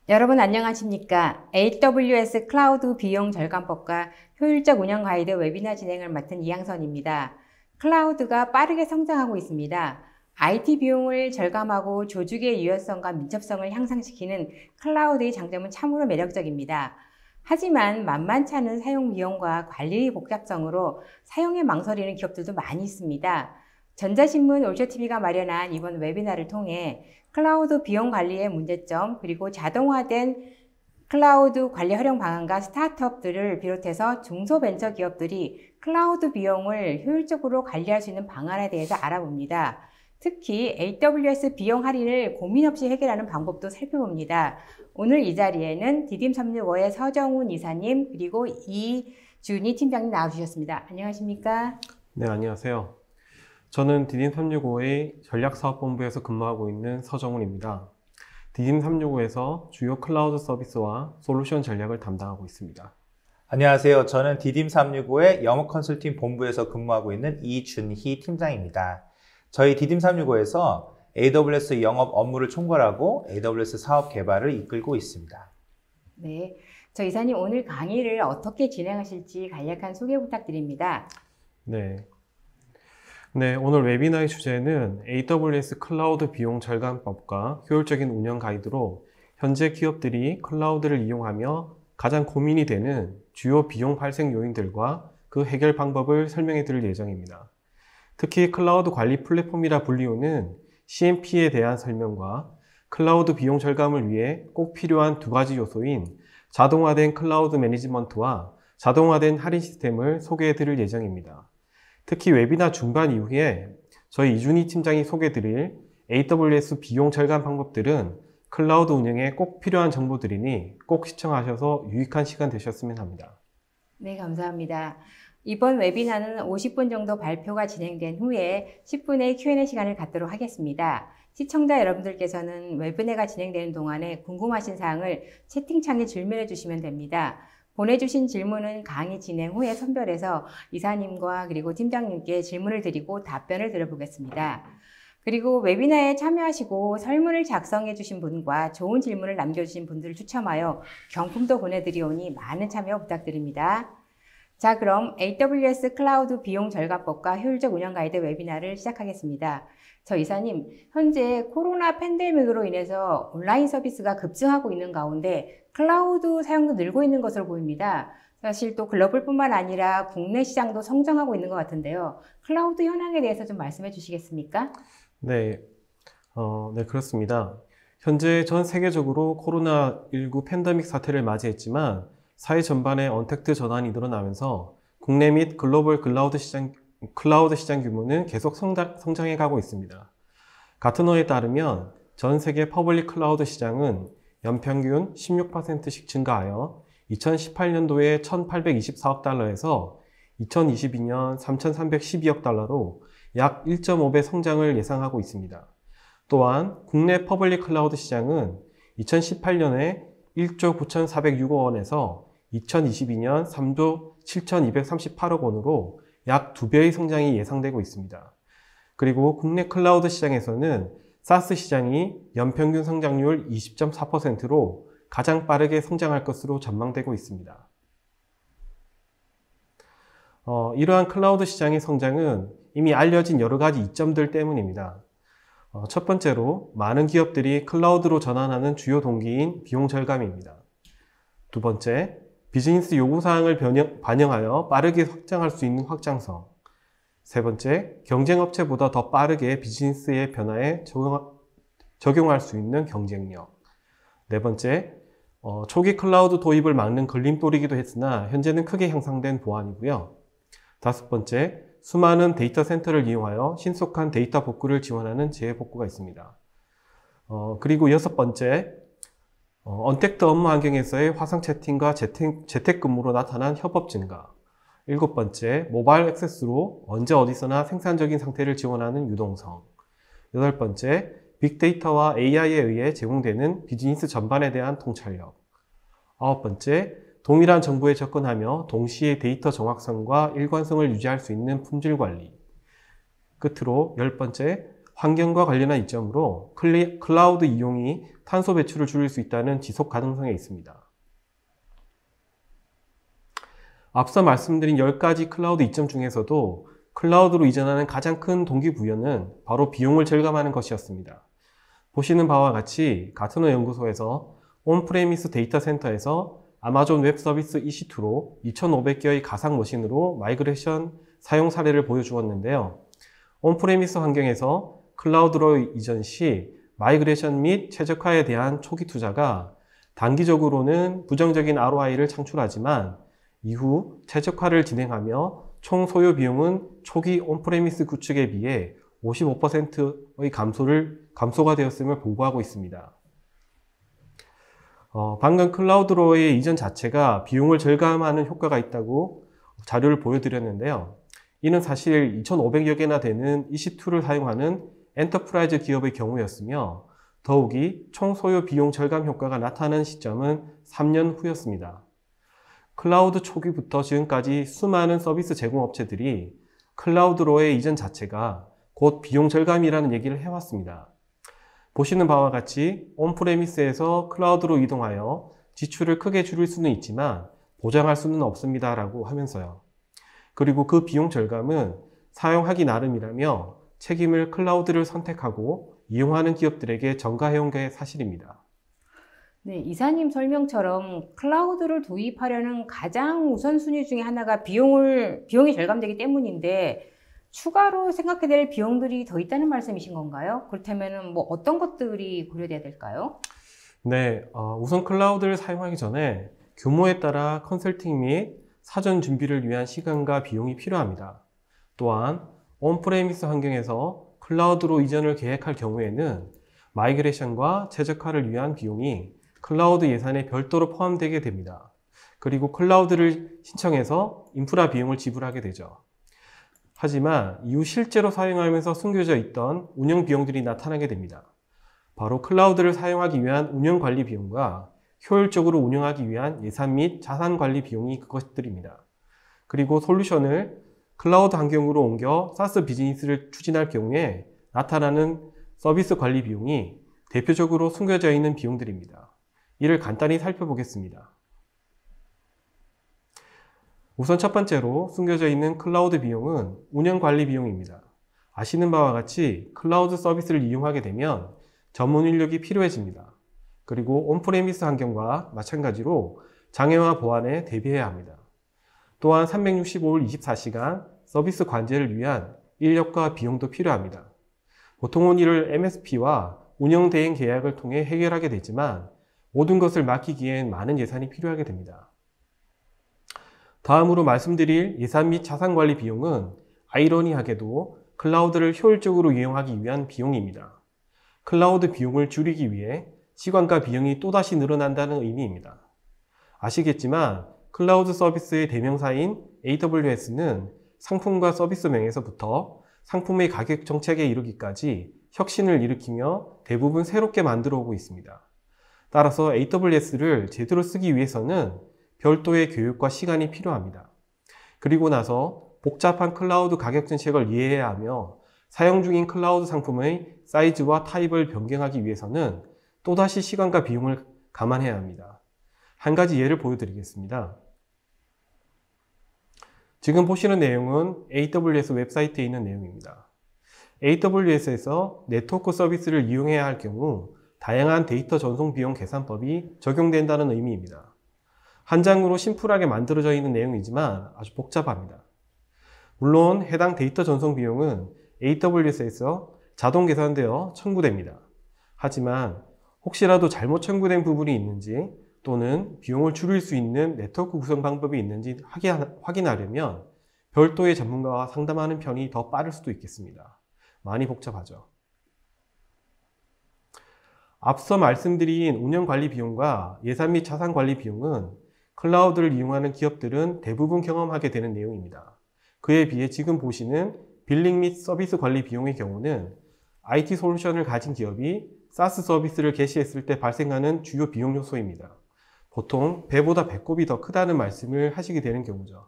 여러분 안녕하십니까? AWS 클라우드 비용 절감법과 효율적 운영 가이드 웨비나 진행을 맡은 이양선입니다. 클라우드가 빠르게 성장하고 있습니다. IT 비용을 절감하고 조직의 유연성과 민첩성을 향상시키는 클라우드의 장점은 참으로 매력적입니다. 하지만 만만치 않은 사용 비용과 관리 복잡성으로 사용에 망설이는 기업들도 많이 있습니다. 전자신문 올쇼TV가 마련한 이번 웨비나를 통해 클라우드 비용 관리의 문제점, 그리고 자동화된 클라우드 관리 활용 방안과 스타트업들을 비롯해서 중소벤처기업들이 클라우드 비용을 효율적으로 관리할 수 있는 방안에 대해서 알아봅니다. 특히 AWS 비용 할인을 고민 없이 해결하는 방법도 살펴봅니다. 오늘 이 자리에는 디딤365의 서정훈 이사님 그리고 이준희 팀장님 나와주셨습니다. 안녕하십니까? 네, 안녕하세요. 저는 디딤365의 전략사업본부에서 근무하고 있는 서정훈입니다. 디딤365에서 주요 클라우드 서비스와 솔루션 전략을 담당하고 있습니다. 안녕하세요. 저는 디딤365의 영업 컨설팅 본부에서 근무하고 있는 이준희 팀장입니다. 저희 디딤365에서 AWS 영업 업무를 총괄하고 AWS 사업 개발을 이끌고 있습니다. 네, 저 이사님 오늘 강의를 어떻게 진행하실지 간략한 소개 부탁드립니다. 네, 오늘 웨비나의 주제는 AWS 클라우드 비용 절감법과 효율적인 운영 가이드로 현재 기업들이 클라우드를 이용하며 가장 고민이 되는 주요 비용 발생 요인들과 그 해결 방법을 설명해 드릴 예정입니다. 특히 클라우드 관리 플랫폼이라 불리우는 CMP에 대한 설명과 클라우드 비용 절감을 위해 꼭 필요한 두 가지 요소인 자동화된 클라우드 매니지먼트와 자동화된 할인 시스템을 소개해 드릴 예정입니다. 특히 웨비나 중반 이후에 저희 이준희 팀장이 소개해 드릴 AWS 비용 절감 방법들은 클라우드 운영에 꼭 필요한 정보들이니 꼭 시청하셔서 유익한 시간 되셨으면 합니다. 네, 감사합니다. 이번 웨비나는 50분 정도 발표가 진행된 후에 10분의 Q&A 시간을 갖도록 하겠습니다. 시청자 여러분들께서는 웨비나가 진행되는 동안에 궁금하신 사항을 채팅창에 질문해 주시면 됩니다. 보내주신 질문은 강의 진행 후에 선별해서 이사님과 그리고 팀장님께 질문을 드리고 답변을 드려보겠습니다. 그리고 웨비나에 참여하시고 설문을 작성해 주신 분과 좋은 질문을 남겨주신 분들을 추첨하여 경품도 보내드리오니 많은 참여 부탁드립니다. 자, 그럼 AWS 클라우드 비용 절감법과 효율적 운영 가이드 웨비나를 시작하겠습니다. 저 이사님, 현재 코로나 팬데믹으로 인해서 온라인 서비스가 급증하고 있는 가운데 클라우드 사용도 늘고 있는 것으로 보입니다. 사실 또 글로벌뿐만 아니라 국내 시장도 성장하고 있는 것 같은데요. 클라우드 현황에 대해서 좀 말씀해 주시겠습니까? 네, 그렇습니다. 현재 전 세계적으로 코로나19 팬데믹 사태를 맞이했지만 사회 전반의 언택트 전환이 늘어나면서 국내 및 글로벌 클라우드 시장 규모는 계속 성장해 가고 있습니다. 가트너에 따르면 전 세계 퍼블릭 클라우드 시장은 연평균 16%씩 증가하여 2018년도에 1,824억 달러에서 2022년 3,312억 달러로 약 1.5배 성장을 예상하고 있습니다. 또한 국내 퍼블릭 클라우드 시장은 2018년에 1조 9,406억 원에서 2022년 3조 7,238억 원으로 약 2배의 성장이 예상되고 있습니다. 그리고 국내 클라우드 시장에서는 사스 시장이 연평균 성장률 20.4%로 가장 빠르게 성장할 것으로 전망되고 있습니다. 이러한 클라우드 시장의 성장은 이미 알려진 여러 가지 이점들 때문입니다. 첫 번째로 많은 기업들이 클라우드로 전환하는 주요 동기인 비용 절감입니다. 두 번째, 비즈니스 요구사항을 반영하여 빠르게 확장할 수 있는 확장성. 세 번째, 경쟁업체보다 더 빠르게 비즈니스의 변화에 적용할 수 있는 경쟁력. 네 번째, 초기 클라우드 도입을 막는 걸림돌이기도 했으나 현재는 크게 향상된 보안이고요. 다섯 번째, 수많은 데이터 센터를 이용하여 신속한 데이터 복구를 지원하는 재복구가 있습니다. 그리고 여섯 번째, 언택트 업무 환경에서의 화상 채팅과 재택근무로 나타난 협업 증가. 일곱 번째, 모바일 액세스로 언제 어디서나 생산적인 상태를 지원하는 유동성. 여덟 번째, 빅데이터와 AI에 의해 제공되는 비즈니스 전반에 대한 통찰력. 아홉 번째, 동일한 정보에 접근하며 동시에 데이터 정확성과 일관성을 유지할 수 있는 품질 관리. 끝으로 열 번째, 환경과 관련한 이점으로 클라우드 이용이 탄소 배출을 줄일 수 있다는 지속 가능성에 있습니다. 앞서 말씀드린 10가지 클라우드 이점 중에서도 클라우드로 이전하는 가장 큰 동기부여는 바로 비용을 절감하는 것이었습니다. 보시는 바와 같이 가트너 연구소에서 온프레미스 데이터 센터에서 아마존 웹 서비스 EC2로 2,500개의 가상 머신으로 마이그레이션 사용 사례를 보여주었는데요. 온프레미스 환경에서 클라우드로 이전 시 마이그레이션 및 최적화에 대한 초기 투자가 단기적으로는 부정적인 ROI를 창출하지만 이후 최적화를 진행하며 총 소요 비용은 초기 온프레미스 구축에 비해 55%의 감소가 되었음을 보고하고 있습니다. 방금 클라우드로의 이전 자체가 비용을 절감하는 효과가 있다고 자료를 보여드렸는데요. 이는 사실 2,500여 개나 되는 EC2를 사용하는 엔터프라이즈 기업의 경우였으며 더욱이 총 소요 비용 절감 효과가 나타난 시점은 3년 후였습니다. 클라우드 초기부터 지금까지 수많은 서비스 제공업체들이 클라우드로의 이전 자체가 곧 비용 절감이라는 얘기를 해왔습니다. 보시는 바와 같이 온프레미스에서 클라우드로 이동하여 지출을 크게 줄일 수는 있지만 보장할 수는 없습니다 라고 하면서요. 그리고 그 비용 절감은 사용하기 나름이라며 책임을 클라우드를 선택하고 이용하는 기업들에게 전가해온 게 사실입니다. 네, 이사님 설명처럼 클라우드를 도입하려는 가장 우선순위 중에 하나가 비용이 절감되기 때문인데 추가로 생각해야 될 비용들이 더 있다는 말씀이신 건가요? 그렇다면 뭐 어떤 것들이 고려돼야 될까요? 네, 우선 클라우드를 사용하기 전에 규모에 따라 컨설팅 및 사전 준비를 위한 시간과 비용이 필요합니다. 또한 온프레미스 환경에서 클라우드로 이전을 계획할 경우에는 마이그레이션과 최적화를 위한 비용이 클라우드 예산에 별도로 포함되게 됩니다. 그리고 클라우드를 신청해서 인프라 비용을 지불하게 되죠. 하지만 이후 실제로 사용하면서 숨겨져 있던 운영 비용들이 나타나게 됩니다. 바로 클라우드를 사용하기 위한 운영 관리 비용과 효율적으로 운영하기 위한 예산 및 자산 관리 비용이 그것들입니다. 그리고 솔루션을 클라우드 환경으로 옮겨 사스 비즈니스를 추진할 경우에 나타나는 서비스 관리 비용이 대표적으로 숨겨져 있는 비용들입니다. 이를 간단히 살펴보겠습니다. 우선 첫 번째로 숨겨져 있는 클라우드 비용은 운영 관리 비용입니다. 아시는 바와 같이 클라우드 서비스를 이용하게 되면 전문 인력이 필요해집니다. 그리고 온프레미스 환경과 마찬가지로 장애와 보안에 대비해야 합니다. 또한 365일 24시간 서비스 관제를 위한 인력과 비용도 필요합니다. 보통은 이를 MSP와 운영 대행 계약을 통해 해결하게 되지만 모든 것을 맡기기엔 많은 예산이 필요하게 됩니다. 다음으로 말씀드릴 예산 및 자산 관리 비용은 아이러니하게도 클라우드를 효율적으로 이용하기 위한 비용입니다. 클라우드 비용을 줄이기 위해 시간과 비용이 또다시 늘어난다는 의미입니다. 아시겠지만 클라우드 서비스의 대명사인 AWS는 상품과 서비스명에서부터 상품의 가격 정책에 이르기까지 혁신을 일으키며 대부분 새롭게 만들어 오고 있습니다. 따라서 AWS를 제대로 쓰기 위해서는 별도의 교육과 시간이 필요합니다. 그리고 나서 복잡한 클라우드 가격 정책을 이해해야 하며 사용 중인 클라우드 상품의 사이즈와 타입을 변경하기 위해서는 또다시 시간과 비용을 감안해야 합니다. 한 가지 예를 보여드리겠습니다. 지금 보시는 내용은 AWS 웹사이트에 있는 내용입니다. AWS에서 네트워크 서비스를 이용해야 할 경우 다양한 데이터 전송 비용 계산법이 적용된다는 의미입니다. 한 장으로 심플하게 만들어져 있는 내용이지만 아주 복잡합니다. 물론 해당 데이터 전송 비용은 AWS에서 자동 계산되어 청구됩니다. 하지만 혹시라도 잘못 청구된 부분이 있는지 또는 비용을 줄일 수 있는 네트워크 구성 방법이 있는지 확인하려면 별도의 전문가와 상담하는 편이 더 빠를 수도 있겠습니다. 많이 복잡하죠. 앞서 말씀드린 운영관리 비용과 예산 및 자산관리 비용은 클라우드를 이용하는 기업들은 대부분 경험하게 되는 내용입니다. 그에 비해 지금 보시는 빌링 및 서비스 관리 비용의 경우는 IT 솔루션을 가진 기업이 사스 서비스를 개시했을 때 발생하는 주요 비용 요소입니다. 보통 배보다 배꼽이 더 크다는 말씀을 하시게 되는 경우죠.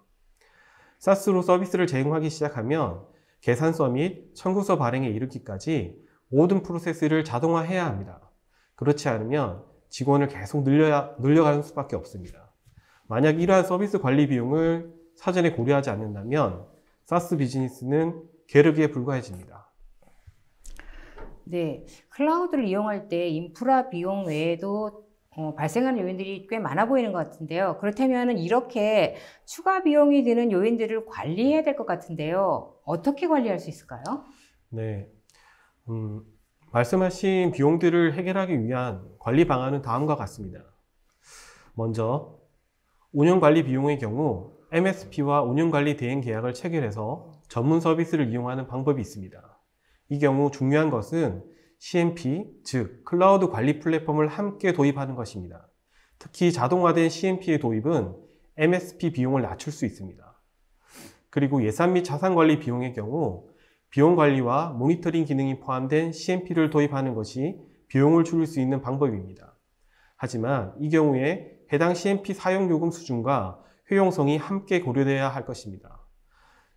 사스로 서비스를 제공하기 시작하면 계산서 및 청구서 발행에 이르기까지 모든 프로세스를 자동화해야 합니다. 그렇지 않으면 직원을 계속 늘려가는 수밖에 없습니다. 만약 이러한 서비스 관리 비용을 사전에 고려하지 않는다면 사스 비즈니스는 게르기에 불과해집니다. 네, 클라우드를 이용할 때 인프라 비용 외에도 발생하는 요인들이 꽤 많아 보이는 것 같은데요. 그렇다면 이렇게 추가 비용이 드는 요인들을 관리해야 될 것 같은데요. 어떻게 관리할 수 있을까요? 네, 말씀하신 비용들을 해결하기 위한 관리 방안은 다음과 같습니다. 먼저 운영관리 비용의 경우 MSP와 운영관리 대행 계약을 체결해서 전문 서비스를 이용하는 방법이 있습니다. 이 경우 중요한 것은 CMP, 즉 클라우드 관리 플랫폼을 함께 도입하는 것입니다. 특히 자동화된 CMP의 도입은 MSP 비용을 낮출 수 있습니다. 그리고 예산 및 자산관리 비용의 경우 비용관리와 모니터링 기능이 포함된 CMP를 도입하는 것이 비용을 줄일 수 있는 방법입니다. 하지만 이 경우에 해당 CMP 사용요금 수준과 효용성이 함께 고려되어야 할 것입니다.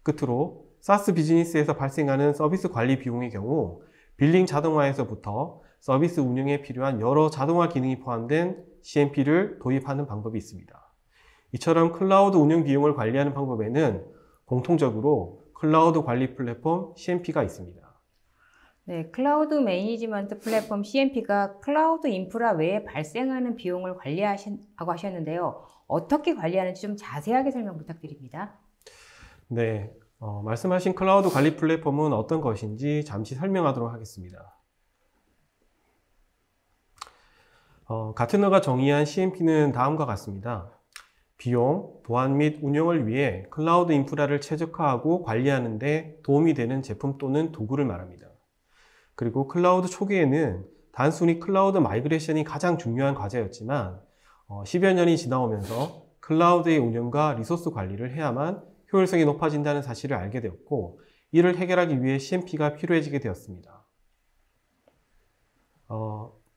끝으로 사스 비즈니스에서 발생하는 서비스 관리 비용의 경우 빌링 자동화에서부터 서비스 운영에 필요한 여러 자동화 기능이 포함된 CMP를 도입하는 방법이 있습니다. 이처럼 클라우드 운영 비용을 관리하는 방법에는 공통적으로 클라우드 관리 플랫폼 CMP가 있습니다. 네, 클라우드 매니지먼트 플랫폼 CMP가 클라우드 인프라 외에 발생하는 비용을 관리하고 하셨는데요. 어떻게 관리하는지 좀 자세하게 설명 부탁드립니다. 네, 말씀하신 클라우드 관리 플랫폼은 어떤 것인지 잠시 설명하도록 하겠습니다. 가트너가 정의한 CMP는 다음과 같습니다. 비용, 보안 및 운영을 위해 클라우드 인프라를 최적화하고 관리하는 데 도움이 되는 제품 또는 도구를 말합니다. 그리고 클라우드 초기에는 단순히 클라우드 마이그레이션이 가장 중요한 과제였지만 10여 년이 지나오면서 클라우드의 운영과 리소스 관리를 해야만 효율성이 높아진다는 사실을 알게 되었고, 이를 해결하기 위해 CMP가 필요해지게 되었습니다.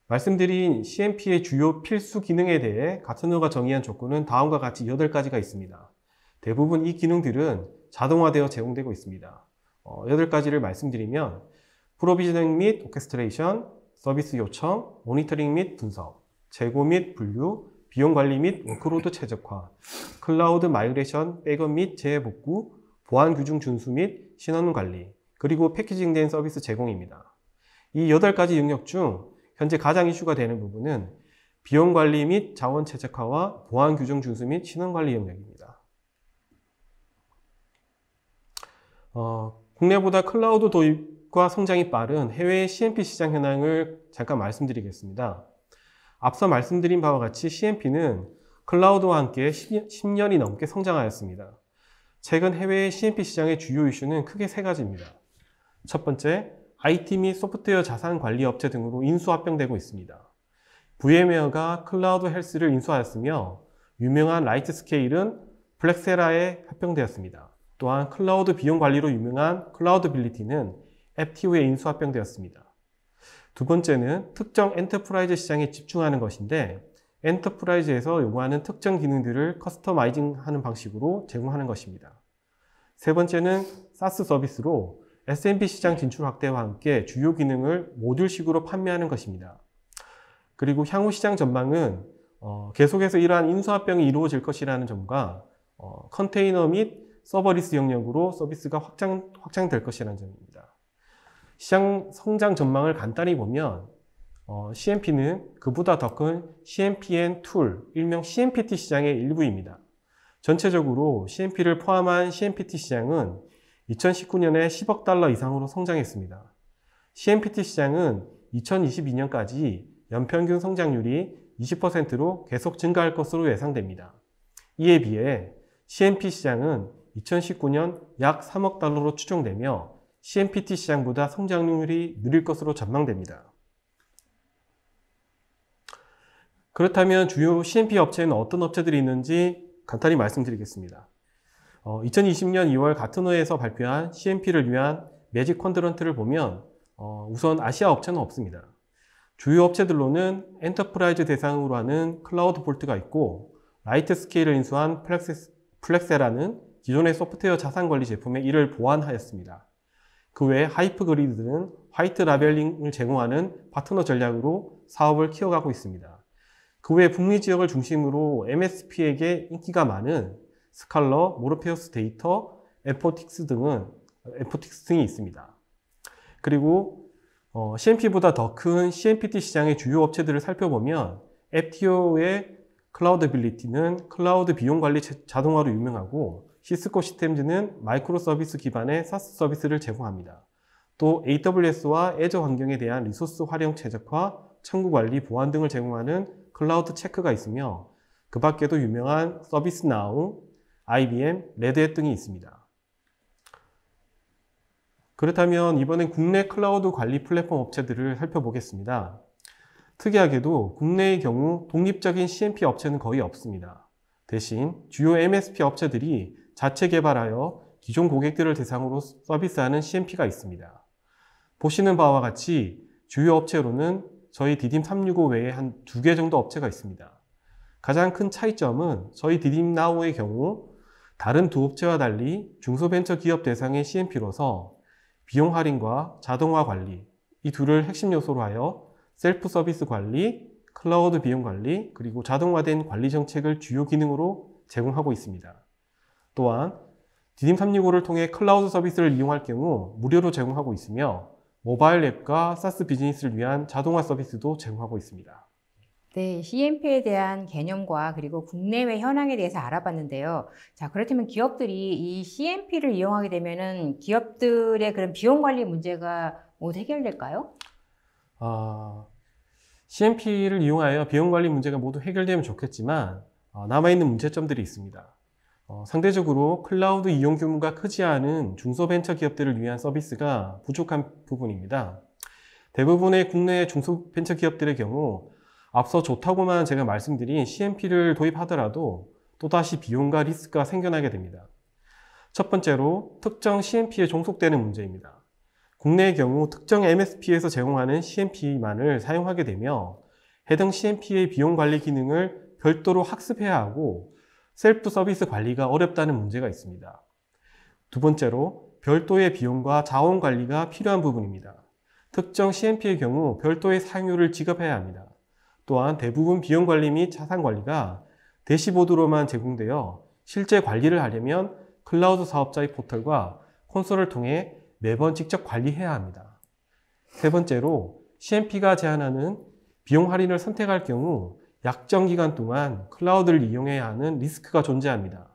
말씀드린 CMP의 주요 필수 기능에 대해 가트너가 정의한 조건은 다음과 같이 8가지가 있습니다. 대부분 이 기능들은 자동화되어 제공되고 있습니다. 8가지를 말씀드리면 프로비저닝 및 오케스트레이션, 서비스 요청, 모니터링 및 분석, 재고 및 분류, 비용 관리 및 워크로드 최적화, 클라우드 마이그레이션, 백업 및 재복구, 보안 규정 준수 및 신원 관리, 그리고 패키징된 서비스 제공입니다. 이 8가지 영역 중 현재 가장 이슈가 되는 부분은 비용 관리 및 자원 최적화와 보안 규정 준수 및 신원 관리 영역입니다. 국내보다 클라우드 도입과 성장이 빠른 해외 CMP 시장 현황을 잠깐 말씀드리겠습니다. 앞서 말씀드린 바와 같이 CMP는 클라우드와 함께 10년이 넘게 성장하였습니다. 최근 해외 CMP 시장의 주요 이슈는 크게 3가지입니다. 첫 번째, IT 및 소프트웨어 자산 관리 업체 등으로 인수 합병되고 있습니다. VM웨어가 클라우드 헬스를 인수하였으며 유명한 라이트스케일은 플렉세라에 합병되었습니다. 또한 클라우드 비용 관리로 유명한 클라우드빌리티는 FTO에 인수 합병되었습니다. 두 번째는 특정 엔터프라이즈 시장에 집중하는 것인데, 엔터프라이즈에서 요구하는 특정 기능들을 커스터마이징하는 방식으로 제공하는 것입니다. 세 번째는 사스 서비스로 SMB 시장 진출 확대와 함께 주요 기능을 모듈식으로 판매하는 것입니다. 그리고 향후 시장 전망은 계속해서 이러한 인수합병이 이루어질 것이라는 점과 컨테이너 및 서버리스 영역으로 서비스가 확장될 것이라는 점입니다. 시장 성장 전망을 간단히 보면 CMP는 그보다 더 큰 CMPN 툴, 일명 CMPT 시장의 일부입니다. 전체적으로 CMP를 포함한 CMPT 시장은 2019년에 10억 달러 이상으로 성장했습니다. CMPT 시장은 2022년까지 연평균 성장률이 20%로 계속 증가할 것으로 예상됩니다. 이에 비해 CMP 시장은 2019년 약 3억 달러로 추정되며 CMPT 시장보다 성장률이 느릴 것으로 전망됩니다. 그렇다면 주요 CMP 업체는 어떤 업체들이 있는지 간단히 말씀드리겠습니다. 2020년 2월 가트너에서 발표한 CMP를 위한 매직 쿼드런트를 보면 우선 아시아 업체는 없습니다. 주요 업체들로는 엔터프라이즈 대상으로 하는 클라우드 볼트가 있고, 라이트 스케일을 인수한 플렉세라는 기존의 소프트웨어 자산 관리 제품에 이를 보완하였습니다. 그 외에 하이프그리드는 화이트 라벨링을 제공하는 파트너 전략으로 사업을 키워가고 있습니다. 그 외에 북미 지역을 중심으로 MSP에게 인기가 많은 스칼러, 모르페우스 데이터, 에포틱스 등이 있습니다. 그리고 CMP보다 더 큰 CMPT 시장의 주요 업체들을 살펴보면 FTO의 클라우드빌리티는 클라우드 비용 관리 자동화로 유명하고 시스코 시스템즈는 마이크로 서비스 기반의 SaaS 서비스를 제공합니다. 또 AWS와 애저 환경에 대한 리소스 활용 최적화, 창구 관리, 보안 등을 제공하는 클라우드 체크가 있으며 그 밖에도 유명한 서비스나우, IBM, 레드햇 등이 있습니다. 그렇다면 이번엔 국내 클라우드 관리 플랫폼 업체들을 살펴보겠습니다. 특이하게도 국내의 경우 독립적인 CMP 업체는 거의 없습니다. 대신 주요 MSP 업체들이 자체 개발하여 기존 고객들을 대상으로 서비스하는 CMP가 있습니다. 보시는 바와 같이 주요 업체로는 저희 디딤365 외에 한 2개 정도 업체가 있습니다. 가장 큰 차이점은 저희 디딤나우의 경우 다른 두 업체와 달리 중소벤처기업 대상의 CMP로서 비용 할인과 자동화 관리, 이 둘을 핵심 요소로 하여 셀프 서비스 관리, 클라우드 비용 관리, 그리고 자동화된 관리 정책을 주요 기능으로 제공하고 있습니다. 또한 디딤365를 통해 클라우드 서비스를 이용할 경우 무료로 제공하고 있으며 모바일 앱과 SaaS 비즈니스를 위한 자동화 서비스도 제공하고 있습니다. 네, CMP에 대한 개념과 그리고 국내외 현황에 대해서 알아봤는데요. 자, 그렇다면 기업들이 이 CMP를 이용하게 되면은 기업들의 그런 비용 관리 문제가 모두 해결될까요? CMP를 이용하여 비용 관리 문제가 모두 해결되면 좋겠지만 남아있는 문제점들이 있습니다. 상대적으로 클라우드 이용 규모가 크지 않은 중소벤처 기업들을 위한 서비스가 부족한 부분입니다. 대부분의 국내 중소벤처 기업들의 경우 앞서 좋다고만 제가 말씀드린 CMP를 도입하더라도 또다시 비용과 리스크가 생겨나게 됩니다. 첫 번째로 특정 CMP에 종속되는 문제입니다. 국내의 경우 특정 MSP에서 제공하는 CMP만을 사용하게 되며 해당 CMP의 비용 관리 기능을 별도로 학습해야 하고 셀프 서비스 관리가 어렵다는 문제가 있습니다. 두 번째로 별도의 비용과 자원 관리가 필요한 부분입니다. 특정 CMP의 경우 별도의 사용료를 지급해야 합니다. 또한 대부분 비용 관리 및 자산 관리가 대시보드로만 제공되어 실제 관리를 하려면 클라우드 사업자의 포털과 콘솔을 통해 매번 직접 관리해야 합니다. 세 번째로 CMP가 제한하는 비용 할인을 선택할 경우 약정 기간 동안 클라우드를 이용해야 하는 리스크가 존재합니다.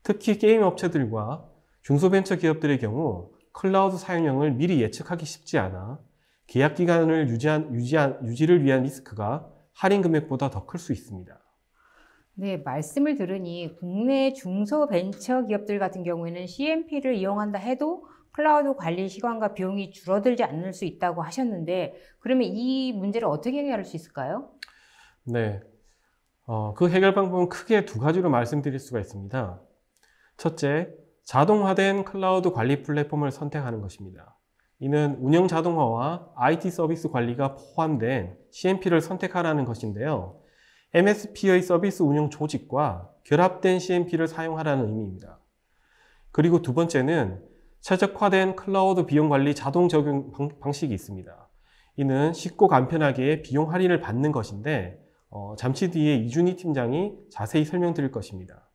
특히 게임 업체들과 중소벤처 기업들의 경우 클라우드 사용량을 미리 예측하기 쉽지 않아 계약 기간을 유지를 위한 리스크가 할인 금액보다 더 클 수 있습니다. 네, 말씀을 들으니 국내 중소벤처 기업들 같은 경우에는 CMP를 이용한다 해도 클라우드 관리 시간과 비용이 줄어들지 않을 수 있다고 하셨는데 그러면 이 문제를 어떻게 해결할 수 있을까요? 네, 그 해결 방법은 크게 두 가지로 말씀드릴 수가 있습니다. 첫째, 자동화된 클라우드 관리 플랫폼을 선택하는 것입니다. 이는 운영 자동화와 IT 서비스 관리가 포함된 CMP를 선택하라는 것인데요. MSP의 서비스 운영 조직과 결합된 CMP를 사용하라는 의미입니다. 그리고 두 번째는 최적화된 클라우드 비용 관리 자동 적용 방식이 있습니다. 이는 쉽고 간편하게 비용 할인을 받는 것인데 잠시 뒤에 이준희 팀장이 자세히 설명드릴 것입니다.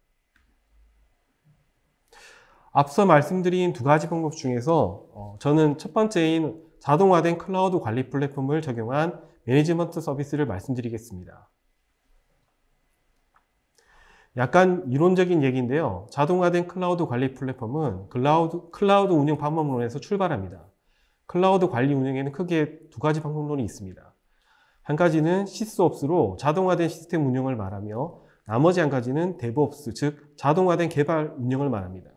앞서 말씀드린 두 가지 방법 중에서 저는 첫 번째인 자동화된 클라우드 관리 플랫폼을 적용한 매니지먼트 서비스를 말씀드리겠습니다. 약간 이론적인 얘기인데요. 자동화된 클라우드 관리 플랫폼은 클라우드 운영 방법론에서 출발합니다. 클라우드 관리 운영에는 크게 두 가지 방법론이 있습니다. 한 가지는 시스옵스로 자동화된 시스템 운영을 말하며 나머지 한 가지는 데브옵스, 즉 자동화된 개발 운영을 말합니다.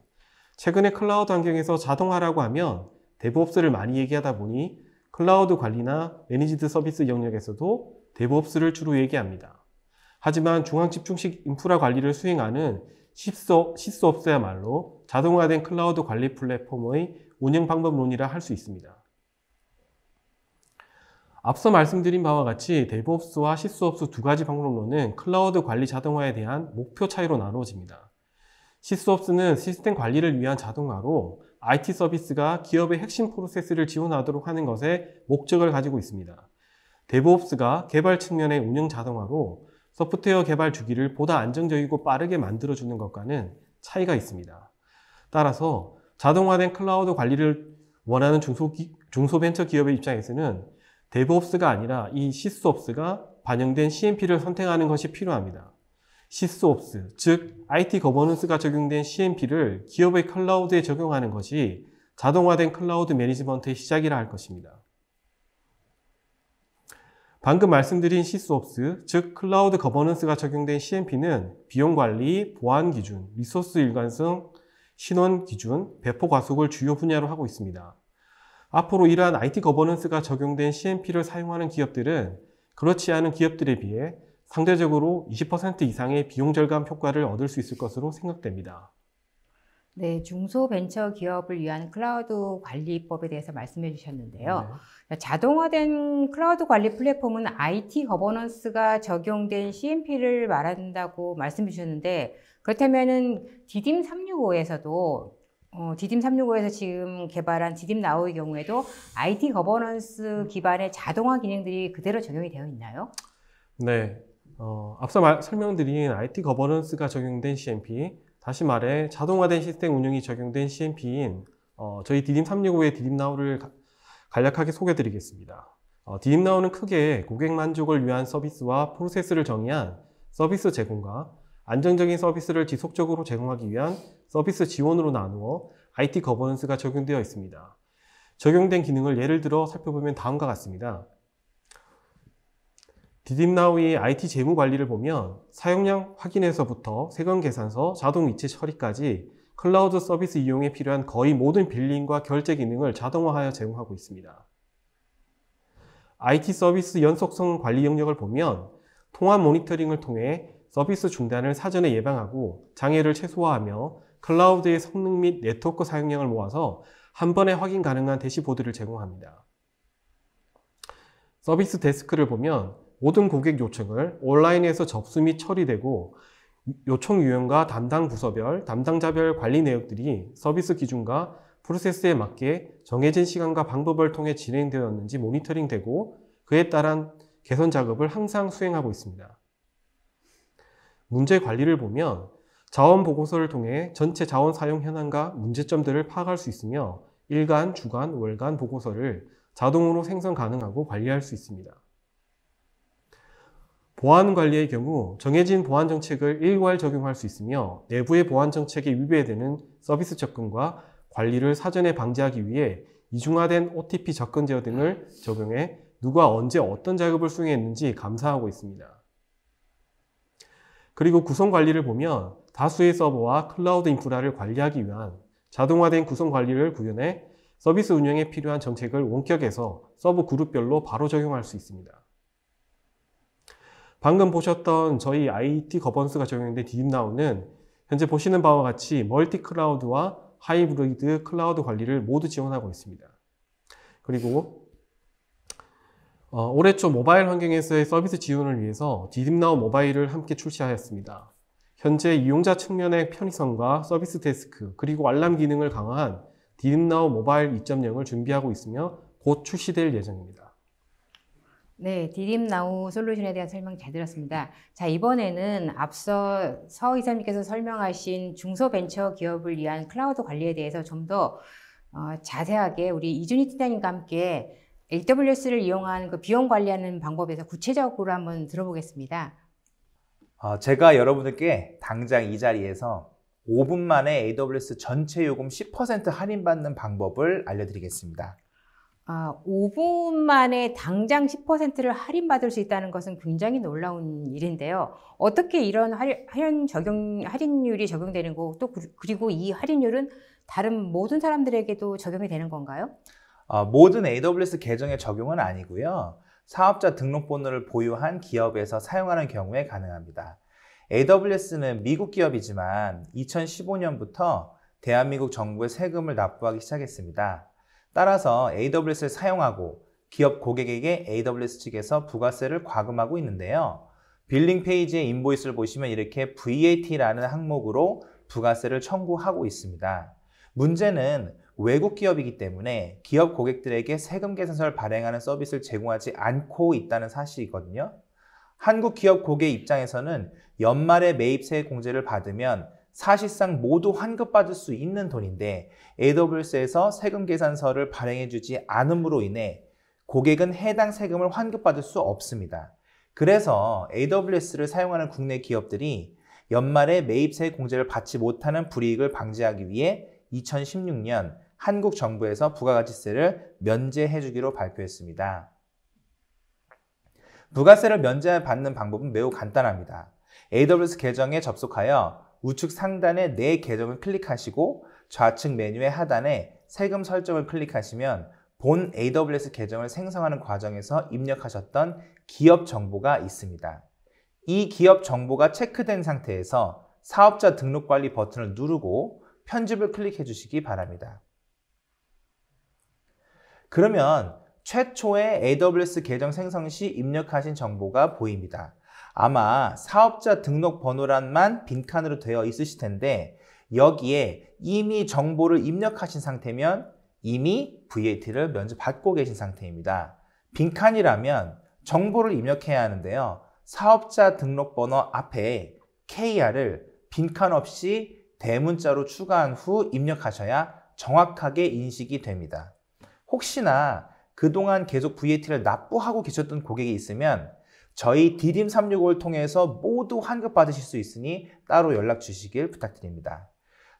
최근에 클라우드 환경에서 자동화라고 하면 데브옵스를 많이 얘기하다 보니 클라우드 관리나 매니지드 서비스 영역에서도 데브옵스를 주로 얘기합니다. 하지만 중앙 집중식 인프라 관리를 수행하는 시스옵스야말로 자동화된 클라우드 관리 플랫폼의 운영 방법론이라 할 수 있습니다. 앞서 말씀드린 바와 같이 데브옵스와 시스옵스 두 가지 방법론은 클라우드 관리 자동화에 대한 목표 차이로 나누어집니다. 시스옵스는 시스템 관리를 위한 자동화로 IT 서비스가 기업의 핵심 프로세스를 지원하도록 하는 것에 목적을 가지고 있습니다. 데브옵스가 개발 측면의 운영 자동화로 소프트웨어 개발 주기를 보다 안정적이고 빠르게 만들어주는 것과는 차이가 있습니다. 따라서 자동화된 클라우드 관리를 원하는 중소벤처 기업의 입장에서는 데브옵스가 아니라 이 시스옵스가 반영된 CMP를 선택하는 것이 필요합니다. 시스옵스, 즉 IT 거버넌스가 적용된 CMP를 기업의 클라우드에 적용하는 것이 자동화된 클라우드 매니지먼트의 시작이라 할 것입니다. 방금 말씀드린 시스옵스, 즉 클라우드 거버넌스가 적용된 CMP는 비용 관리, 보안 기준, 리소스 일관성, 신원 기준, 배포 과속을 주요 분야로 하고 있습니다. 앞으로 이러한 IT 거버넌스가 적용된 CMP를 사용하는 기업들은 그렇지 않은 기업들에 비해 상대적으로 20% 이상의 비용 절감 효과를 얻을 수 있을 것으로 생각됩니다. 네, 중소벤처기업을 위한 클라우드 관리법에 대해서 말씀해 주셨는데요. 네. 자동화된 클라우드 관리 플랫폼은 IT 거버넌스가 적용된 CMP를 말한다고 말씀해 주셨는데, 그렇다면은 디딤 365에서도 디딤 365에서 지금 개발한 디딤 나우의 경우에도 IT 거버넌스 기반의 자동화 기능들이 그대로 적용이 되어 있나요? 네, 앞서 설명드린 IT 거버넌스가 적용된 CMP, 다시 말해 자동화된 시스템 운영이 적용된 CMP인 저희 디딤 365의 디딤 나우를 간략하게 소개드리겠습니다. 디딤 나우는 크게 고객 만족을 위한 서비스와 프로세스를 정의한 서비스 제공과 안정적인 서비스를 지속적으로 제공하기 위한 서비스 지원으로 나누어 IT 거버넌스가 적용되어 있습니다. 적용된 기능을 예를 들어 살펴보면 다음과 같습니다. 디딤나우의 IT 재무 관리를 보면 사용량 확인에서부터 세금 계산서, 자동 이체 처리까지 클라우드 서비스 이용에 필요한 거의 모든 빌링과 결제 기능을 자동화하여 제공하고 있습니다. IT 서비스 연속성 관리 영역을 보면 통합 모니터링을 통해 서비스 중단을 사전에 예방하고 장애를 최소화하며 클라우드의 성능 및 네트워크 사용량을 모아서 한 번에 확인 가능한 대시보드를 제공합니다. 서비스 데스크를 보면 모든 고객 요청을 온라인에서 접수 및 처리되고 요청 유형과 담당 부서별, 담당자별 관리 내역들이 서비스 기준과 프로세스에 맞게 정해진 시간과 방법을 통해 진행되었는지 모니터링되고 그에 따른 개선 작업을 항상 수행하고 있습니다. 문제 관리를 보면 자원 보고서를 통해 전체 자원 사용 현황과 문제점들을 파악할 수 있으며 일간, 주간, 월간 보고서를 자동으로 생성 가능하고 관리할 수 있습니다. 보안 관리의 경우 정해진 보안 정책을 일괄 적용할 수 있으며 내부의 보안 정책에 위배되는 서비스 접근과 관리를 사전에 방지하기 위해 이중화된 OTP 접근 제어 등을 적용해 누가 언제 어떤 작업을 수행했는지 감사하고 있습니다. 그리고 구성 관리를 보면 다수의 서버와 클라우드 인프라를 관리하기 위한 자동화된 구성 관리를 구현해 서비스 운영에 필요한 정책을 원격에서 서버 그룹별로 바로 적용할 수 있습니다. 방금 보셨던 저희 IT 거버넌스가 적용된 디딤나우는 현재 보시는 바와 같이 멀티 클라우드와 하이브리드 클라우드 관리를 모두 지원하고 있습니다. 그리고 올해 초 모바일 환경에서의 서비스 지원을 위해서 디딤나우 모바일을 함께 출시하였습니다. 현재 이용자 측면의 편의성과 서비스 데스크 그리고 알람 기능을 강화한 디딤나우 모바일 2.0을 준비하고 있으며 곧 출시될 예정입니다. 네, 디딤나우 솔루션에 대한 설명 잘 들었습니다. 자, 이번에는 앞서 서 이사님께서 설명하신 중소벤처 기업을 위한 클라우드 관리에 대해서 좀 더 자세하게 우리 이준희 팀장님과 함께 AWS를 이용한 그 비용 관리하는 방법에서 구체적으로 한번 들어보겠습니다. 제가 여러분들께 당장 이 자리에서 5분 만에 AWS 전체 요금 10% 할인받는 방법을 알려드리겠습니다. 5분 만에 당장 10%를 할인받을 수 있다는 것은 굉장히 놀라운 일인데요. 어떻게 이런 할인율이 적용되는 거고 또 그리고 이 할인율은 다른 모든 사람들에게도 적용이 되는 건가요? 모든 AWS 계정에 적용은 아니고요. 사업자 등록번호를 보유한 기업에서 사용하는 경우에 가능합니다. AWS는 미국 기업이지만 2015년부터 대한민국 정부에 세금을 납부하기 시작했습니다. 따라서 AWS를 사용하고 기업 고객에게 AWS 측에서 부가세를 과금하고 있는데요. 빌링 페이지의 인보이스를 보시면 이렇게 VAT라는 항목으로 부가세를 청구하고 있습니다. 문제는 외국 기업이기 때문에 기업 고객들에게 세금 계산서를 발행하는 서비스를 제공하지 않고 있다는 사실이거든요. 한국 기업 고객 입장에서는 연말에 매입세 공제를 받으면 사실상 모두 환급받을 수 있는 돈인데 AWS에서 세금 계산서를 발행해주지 않음으로 인해 고객은 해당 세금을 환급받을 수 없습니다. 그래서 AWS를 사용하는 국내 기업들이 연말에 매입세 공제를 받지 못하는 불이익을 방지하기 위해 2016년 한국 정부에서 부가가치세를 면제해 주기로 발표했습니다. 부가세를 면제받는 방법은 매우 간단합니다. AWS 계정에 접속하여 우측 상단에 내 계정을 클릭하시고 좌측 메뉴의 하단에 세금 설정을 클릭하시면 본 AWS 계정을 생성하는 과정에서 입력하셨던 기업 정보가 있습니다. 이 기업 정보가 체크된 상태에서 사업자 등록 관리 버튼을 누르고 편집을 클릭해 주시기 바랍니다. 그러면 최초의 AWS 계정 생성 시 입력하신 정보가 보입니다. 아마 사업자 등록 번호란만 빈칸으로 되어 있으실 텐데 여기에 이미 정보를 입력하신 상태면 이미 VAT를 면제받고 계신 상태입니다. 빈칸이라면 정보를 입력해야 하는데요. 사업자 등록번호 앞에 KR을 빈칸 없이 대문자로 추가한 후 입력하셔야 정확하게 인식이 됩니다. 혹시나 그동안 계속 VAT를 납부하고 계셨던 고객이 있으면 저희 디딤365를 통해서 모두 환급받으실 수 있으니 따로 연락 주시길 부탁드립니다.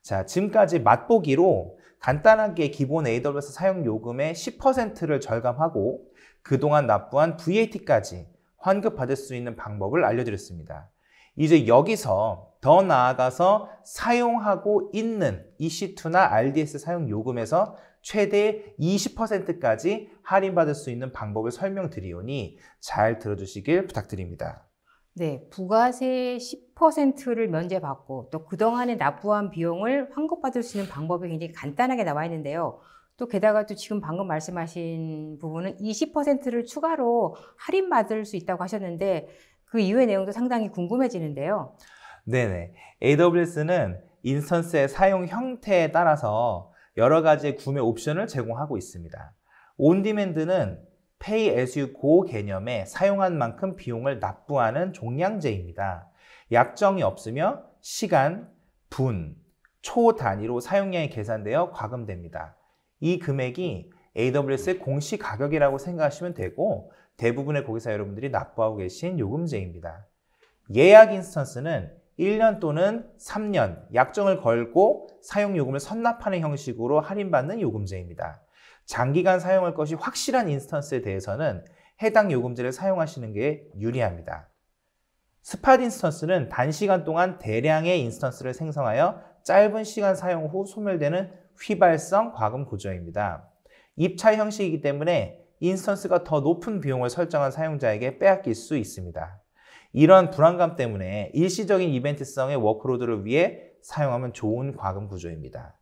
자, 지금까지 맛보기로 간단하게 기본 AWS 사용 요금의 10%를 절감하고 그동안 납부한 VAT까지 환급받을 수 있는 방법을 알려드렸습니다. 이제 여기서 더 나아가서 사용하고 있는 EC2나 RDS 사용 요금에서 최대 20%까지 할인받을 수 있는 방법을 설명드리오니 잘 들어주시길 부탁드립니다. 네, 부가세 10%를 면제받고 또 그동안에 납부한 비용을 환급받을 수 있는 방법이 굉장히 간단하게 나와 있는데요. 또 게다가 또 지금 방금 말씀하신 부분은 20%를 추가로 할인받을 수 있다고 하셨는데 그 이후의 내용도 상당히 궁금해지는데요. 네네. AWS는 인스턴스의 사용 형태에 따라서 여러 가지 구매 옵션을 제공하고 있습니다. 온디맨드는 Pay as you go 개념의 사용한 만큼 비용을 납부하는 종량제입니다. 약정이 없으며 시간, 분, 초 단위로 사용량이 계산되어 과금됩니다. 이 금액이 AWS의 공시 가격이라고 생각하시면 되고 대부분의 고객사 여러분들이 납부하고 계신 요금제입니다. 예약 인스턴스는 1년 또는 3년 약정을 걸고 사용요금을 선납하는 형식으로 할인받는 요금제입니다. 장기간 사용할 것이 확실한 인스턴스에 대해서는 해당 요금제를 사용하시는 게 유리합니다. 스팟 인스턴스는 단시간 동안 대량의 인스턴스를 생성하여 짧은 시간 사용 후 소멸되는 휘발성 과금 구조입니다. 입차 형식이기 때문에 인스턴스가 더 높은 비용을 설정한 사용자에게 빼앗길 수 있습니다. 이런 불안감 때문에 일시적인 이벤트성의 워크로드를 위해 사용하면 좋은 과금 구조입니다.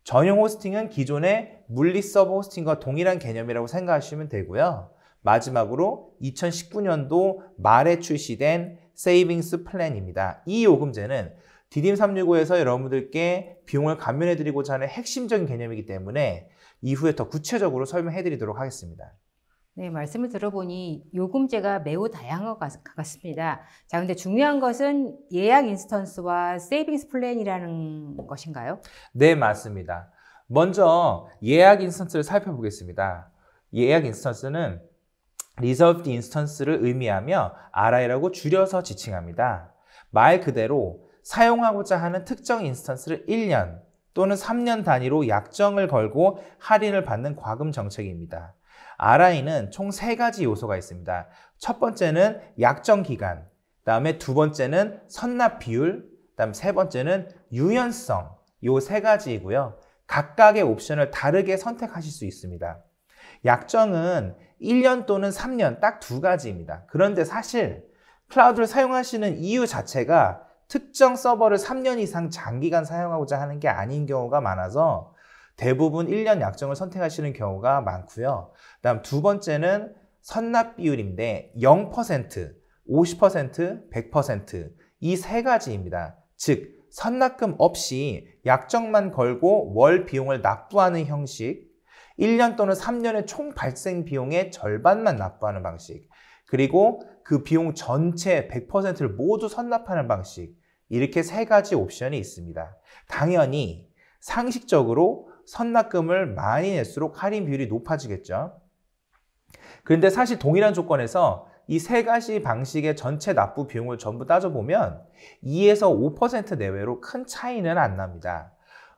전용 호스팅은 기존의 물리 서버 호스팅과 동일한 개념이라고 생각하시면 되고요. 마지막으로 2019년도 말에 출시된 세이빙스 플랜입니다. 이 요금제는 디딤365에서 여러분들께 비용을 감면해드리고자 하는 핵심적인 개념이기 때문에 이후에 더 구체적으로 설명해드리도록 하겠습니다. 네, 말씀을 들어보니 요금제가 매우 다양한 것 같습니다. 자, 근데 중요한 것은 예약 인스턴스와 세이빙스 플랜이라는 것인가요? 네, 맞습니다. 먼저 예약 인스턴스를 살펴보겠습니다. 예약 인스턴스는 Reserved Instance를 의미하며 RI라고 줄여서 지칭합니다. 말 그대로 사용하고자 하는 특정 인스턴스를 1년 또는 3년 단위로 약정을 걸고 할인을 받는 과금 정책입니다. RI는 총 3가지 요소가 있습니다. 첫 번째는 약정 기간, 그다음에 두 번째는 선납 비율, 그다음 세 번째는 유연성, 이 3가지이고요. 각각의 옵션을 다르게 선택하실 수 있습니다. 약정은 1년 또는 3년 딱 2가지입니다. 그런데 사실 클라우드를 사용하시는 이유 자체가 특정 서버를 3년 이상 장기간 사용하고자 하는 게 아닌 경우가 많아서 대부분 1년 약정을 선택하시는 경우가 많고요. 그다음 두 번째는 선납 비율인데 0%, 50%, 100% 이 3가지입니다. 즉 선납금 없이 약정만 걸고 월 비용을 납부하는 형식, 1년 또는 3년의 총 발생 비용의 절반만 납부하는 방식, 그리고 그 비용 전체 100%를 모두 선납하는 방식, 이렇게 세 가지 옵션이 있습니다. 당연히 상식적으로 선납금을 많이 낼수록 할인 비율이 높아지겠죠. 그런데 사실 동일한 조건에서 이 세 가지 방식의 전체 납부 비용을 전부 따져보면 2에서 5% 내외로 큰 차이는 안 납니다.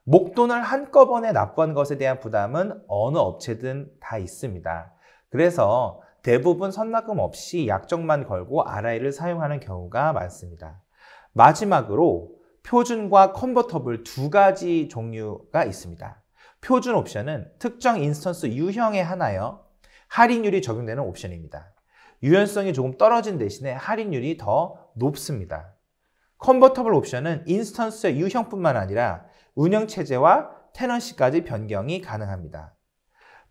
목돈을 한꺼번에 납부한 것에 대한 부담은 어느 업체든 다 있습니다. 그래서 대부분 선납금 없이 약정만 걸고 RI를 사용하는 경우가 많습니다. 마지막으로 표준과 컨버터블 두 가지 종류가 있습니다. 표준 옵션은 특정 인스턴스 유형에 한하여 할인율이 적용되는 옵션입니다. 유연성이 조금 떨어진 대신에 할인율이 더 높습니다. 컨버터블 옵션은 인스턴스의 유형뿐만 아니라 운영체제와 테넌시까지 변경이 가능합니다.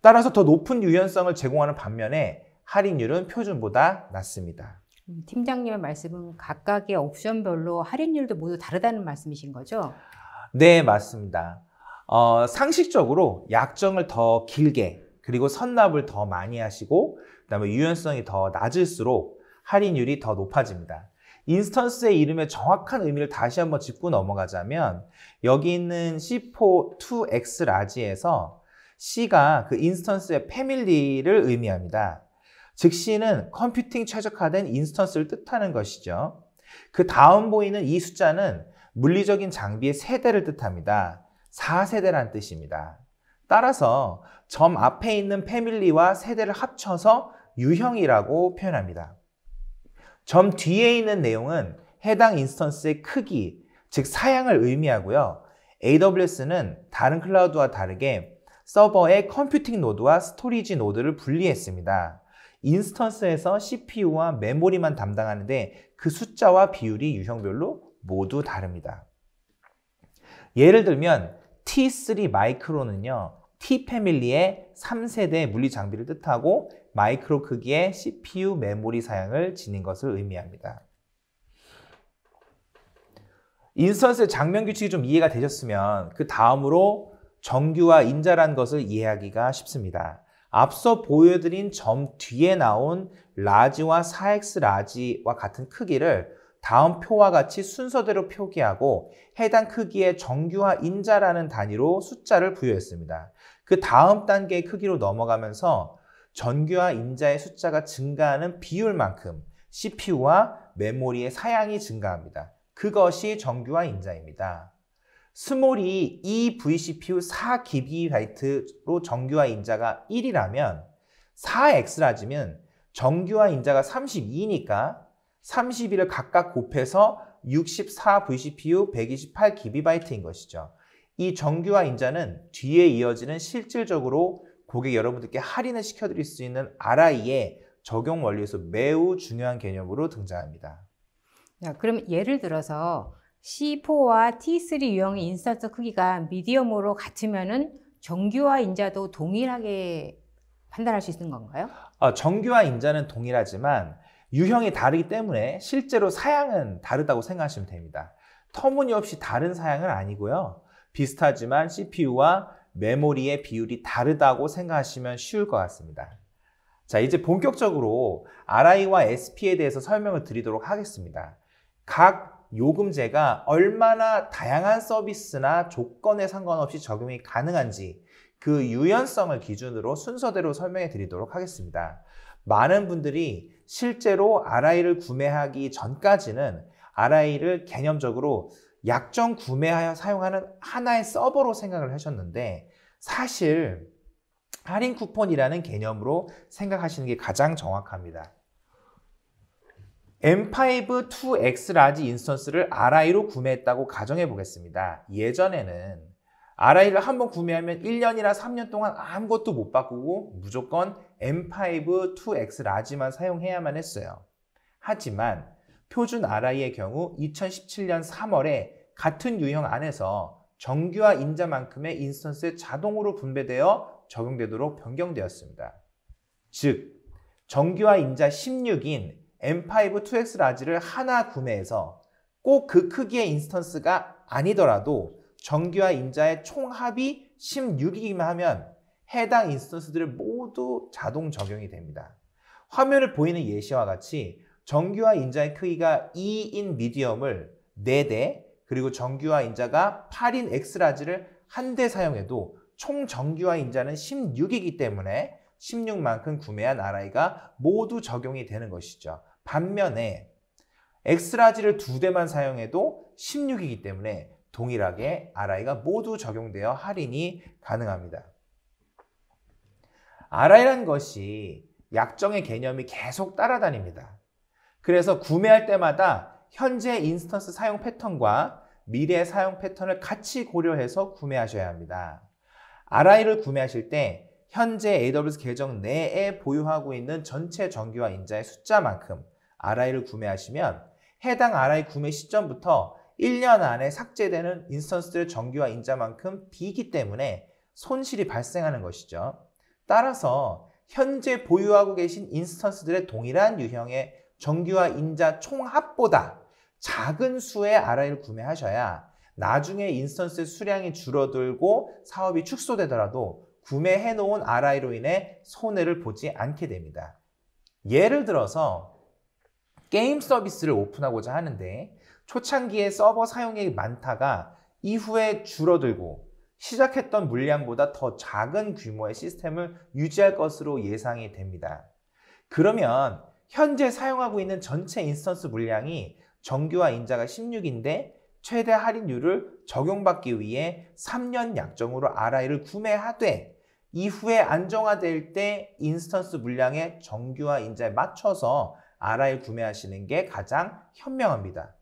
따라서 더 높은 유연성을 제공하는 반면에 할인율은 표준보다 낮습니다. 팀장님의 말씀은 각각의 옵션별로 할인율도 모두 다르다는 말씀이신 거죠? 네, 맞습니다. 상식적으로 약정을 더 길게 그리고 선납을 더 많이 하시고 그다음에 유연성이 더 낮을수록 할인율이 더 높아집니다. 인스턴스의 이름의 정확한 의미를 다시 한번 짚고 넘어가자면 여기 있는 C4-2X 라지에서 C가 그 인스턴스의 패밀리를 의미합니다. 즉 C는 컴퓨팅 최적화된 인스턴스를 뜻하는 것이죠. 그 다음 보이는 이 숫자는 물리적인 장비의 세대를 뜻합니다. 4세대란 뜻입니다. 따라서 점 앞에 있는 패밀리와 세대를 합쳐서 유형이라고 표현합니다. 점 뒤에 있는 내용은 해당 인스턴스의 크기, 즉 사양을 의미하고요. AWS는 다른 클라우드와 다르게 서버의 컴퓨팅 노드와 스토리지 노드를 분리했습니다. 인스턴스에서 CPU와 메모리만 담당하는데 그 숫자와 비율이 유형별로 모두 다릅니다. 예를 들면 T3 마이크로는요, T 패밀리의 3세대 물리 장비를 뜻하고 마이크로 크기의 CPU 메모리 사양을 지닌 것을 의미합니다. 인스턴스의 장면 규칙이 좀 이해가 되셨으면 그 다음으로 정규와 인자라는 것을 이해하기가 쉽습니다. 앞서 보여드린 점 뒤에 나온 라지와 4X 라지와 같은 크기를 다음 표와 같이 순서대로 표기하고 해당 크기의 정규와 인자라는 단위로 숫자를 부여했습니다. 그 다음 단계의 크기로 넘어가면서 전규와 인자의 숫자가 증가하는 비율만큼 CPU와 메모리의 사양이 증가합니다. 그것이 정규와 인자입니다. 스몰이 2vCPU 4GB로 정규와 인자가 1이라면 4X라지면 정규와 인자가 32니까 32를 각각 곱해서 64vCPU 128GB인 것이죠. 이 정규와 인자는 뒤에 이어지는 실질적으로 고객 여러분들께 할인을 시켜드릴 수 있는 RI의 적용 원리에서 매우 중요한 개념으로 등장합니다. 그럼 예를 들어서 C4와 T3 유형의 인스턴스 크기가 미디엄으로 같으면은 정규와 인자도 동일하게 판단할 수 있는 건가요? 정규와 인자는 동일하지만 유형이 다르기 때문에 실제로 사양은 다르다고 생각하시면 됩니다. 터무니없이 다른 사양은 아니고요. 비슷하지만 CPU와 메모리의 비율이 다르다고 생각하시면 쉬울 것 같습니다. 자, 이제 본격적으로 RI와 SP에 대해서 설명을 드리도록 하겠습니다. 각 요금제가 얼마나 다양한 서비스나 조건에 상관없이 적용이 가능한지 그 유연성을 기준으로 순서대로 설명해 드리도록 하겠습니다. 많은 분들이 실제로 RI를 구매하기 전까지는 RI를 개념적으로 약정 구매하여 사용하는 하나의 서버로 생각을 하셨는데 사실 할인 쿠폰이라는 개념으로 생각하시는 게 가장 정확합니다. M5 2X 라지 인스턴스를 RI로 구매했다고 가정해 보겠습니다. 예전에는 RI를 한번 구매하면 1년이나 3년 동안 아무것도 못 바꾸고 무조건 M5 2X 라지만 사용해야만 했어요. 하지만 표준 RI의 경우 2017년 3월에 같은 유형 안에서 정규와 인자만큼의 인스턴스에 자동으로 분배되어 적용되도록 변경되었습니다. 즉, 정규와 인자 16인 M5 2X 라지를 하나 구매해서 꼭 그 크기의 인스턴스가 아니더라도 정규와 인자의 총합이 16이기만 하면 해당 인스턴스들을 모두 자동 적용이 됩니다. 화면을 보이는 예시와 같이 정규와 인자의 크기가 2인 미디엄을 4대, 그리고 정규와 인자가 8인 엑스라지를 1대 사용해도 총 정규와 인자는 16이기 때문에 16만큼 구매한 RI가 모두 적용이 되는 것이죠. 반면에 엑스라지를 2대만 사용해도 16이기 때문에 동일하게 RI가 모두 적용되어 할인이 가능합니다. RI라는 것이 약정의 개념이 계속 따라다닙니다. 그래서 구매할 때마다 현재 인스턴스 사용 패턴과 미래의 사용 패턴을 같이 고려해서 구매하셔야 합니다. RI를 구매하실 때 현재 AWS 계정 내에 보유하고 있는 전체 정규와 인자의 숫자만큼 RI를 구매하시면 해당 RI 구매 시점부터 1년 안에 삭제되는 인스턴스들의 정규와 인자만큼 비기 때문에 손실이 발생하는 것이죠. 따라서 현재 보유하고 계신 인스턴스들의 동일한 유형의 정규와 인자 총합보다 작은 수의 RI를 구매하셔야 나중에 인스턴스의 수량이 줄어들고 사업이 축소되더라도 구매해 놓은 RI로 인해 손해를 보지 않게 됩니다. 예를 들어서 게임 서비스를 오픈하고자 하는데 초창기에 서버 사용량이 많다가 이후에 줄어들고 시작했던 물량보다 더 작은 규모의 시스템을 유지할 것으로 예상이 됩니다. 그러면 현재 사용하고 있는 전체 인스턴스 물량이 정규와 인자가 16인데 최대 할인율을 적용받기 위해 3년 약정으로 RI를 구매하되 이후에 안정화될 때 인스턴스 물량의 정규와 인자에 맞춰서 RI를 구매하시는 게 가장 현명합니다.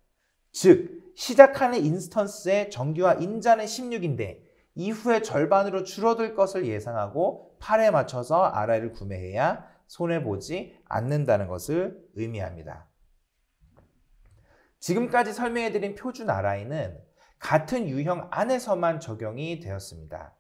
즉, 시작하는 인스턴스의 정규와 인자는 16인데 이후에 절반으로 줄어들 것을 예상하고 8에 맞춰서 RI를 구매해야 손해보지 않는다는 것을 의미합니다. 지금까지 설명해드린 표준 RI는 같은 유형 안에서만 적용이 되었습니다.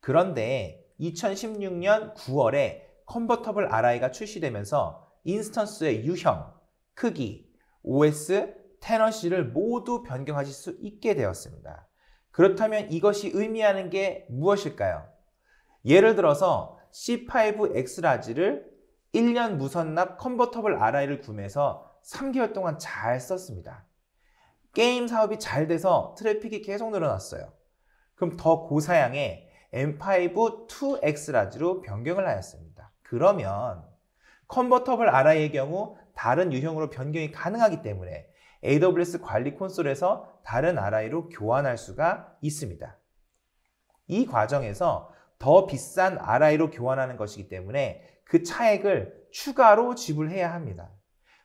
그런데 2016년 9월에 컨버터블 RI가 출시되면서 인스턴스의 유형, 크기, OS, 테넌시를 모두 변경하실 수 있게 되었습니다. 그렇다면 이것이 의미하는 게 무엇일까요? 예를 들어서 C5 엑스라지를 1년 무선납 컨버터블 RI를 구매해서 3개월 동안 잘 썼습니다. 게임 사업이 잘 돼서 트래픽이 계속 늘어났어요. 그럼 더 고사양의 M5 2엑스라지로 변경을 하였습니다. 그러면 컨버터블 RI의 경우 다른 유형으로 변경이 가능하기 때문에 AWS 관리 콘솔에서 다른 RI로 교환할 수가 있습니다. 이 과정에서 더 비싼 RI로 교환하는 것이기 때문에 그 차액을 추가로 지불해야 합니다.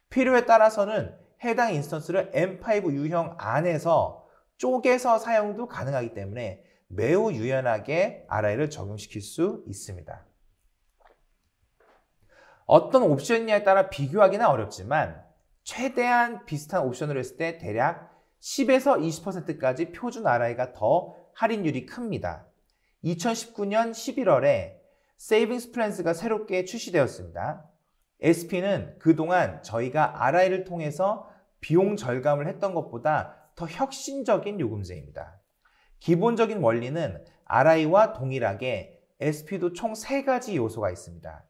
필요에 따라서는 해당 인스턴스를 M5 유형 안에서 쪼개서 사용도 가능하기 때문에 매우 유연하게 RI를 적용시킬 수 있습니다. 어떤 옵션이냐에 따라 비교하기는 어렵지만 최대한 비슷한 옵션으로 했을 때 대략 10에서 20%까지 표준 RI가 더 할인율이 큽니다. 2019년 11월에 세이빙스 플랜스가 새롭게 출시되었습니다. SP는 그동안 저희가 RI를 통해서 비용 절감을 했던 것보다 더 혁신적인 요금제입니다. 기본적인 원리는 RI와 동일하게 SP도 총 3가지 요소가 있습니다.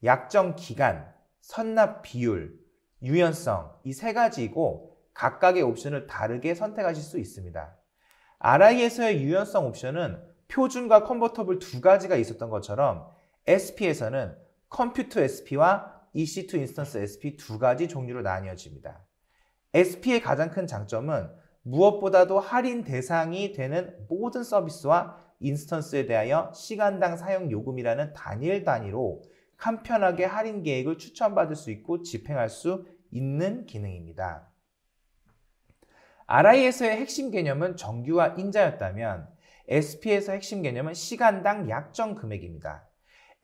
약정 기간, 선납 비율, 유연성, 이 3가지이고 각각의 옵션을 다르게 선택하실 수 있습니다. RI에서의 유연성 옵션은 표준과 컨버터블 2가지가 있었던 것처럼 SP에서는 컴퓨터 SP와 EC2 인스턴스 SP 2가지 종류로 나뉘어집니다. SP의 가장 큰 장점은 무엇보다도 할인 대상이 되는 모든 서비스와 인스턴스에 대하여 시간당 사용 요금이라는 단일 단위로 간편하게 할인 계획을 추천받을 수 있고 집행할 수 있는 기능입니다. RI에서의 핵심 개념은 정규와 인자였다면 SP에서 핵심 개념은 시간당 약정 금액입니다.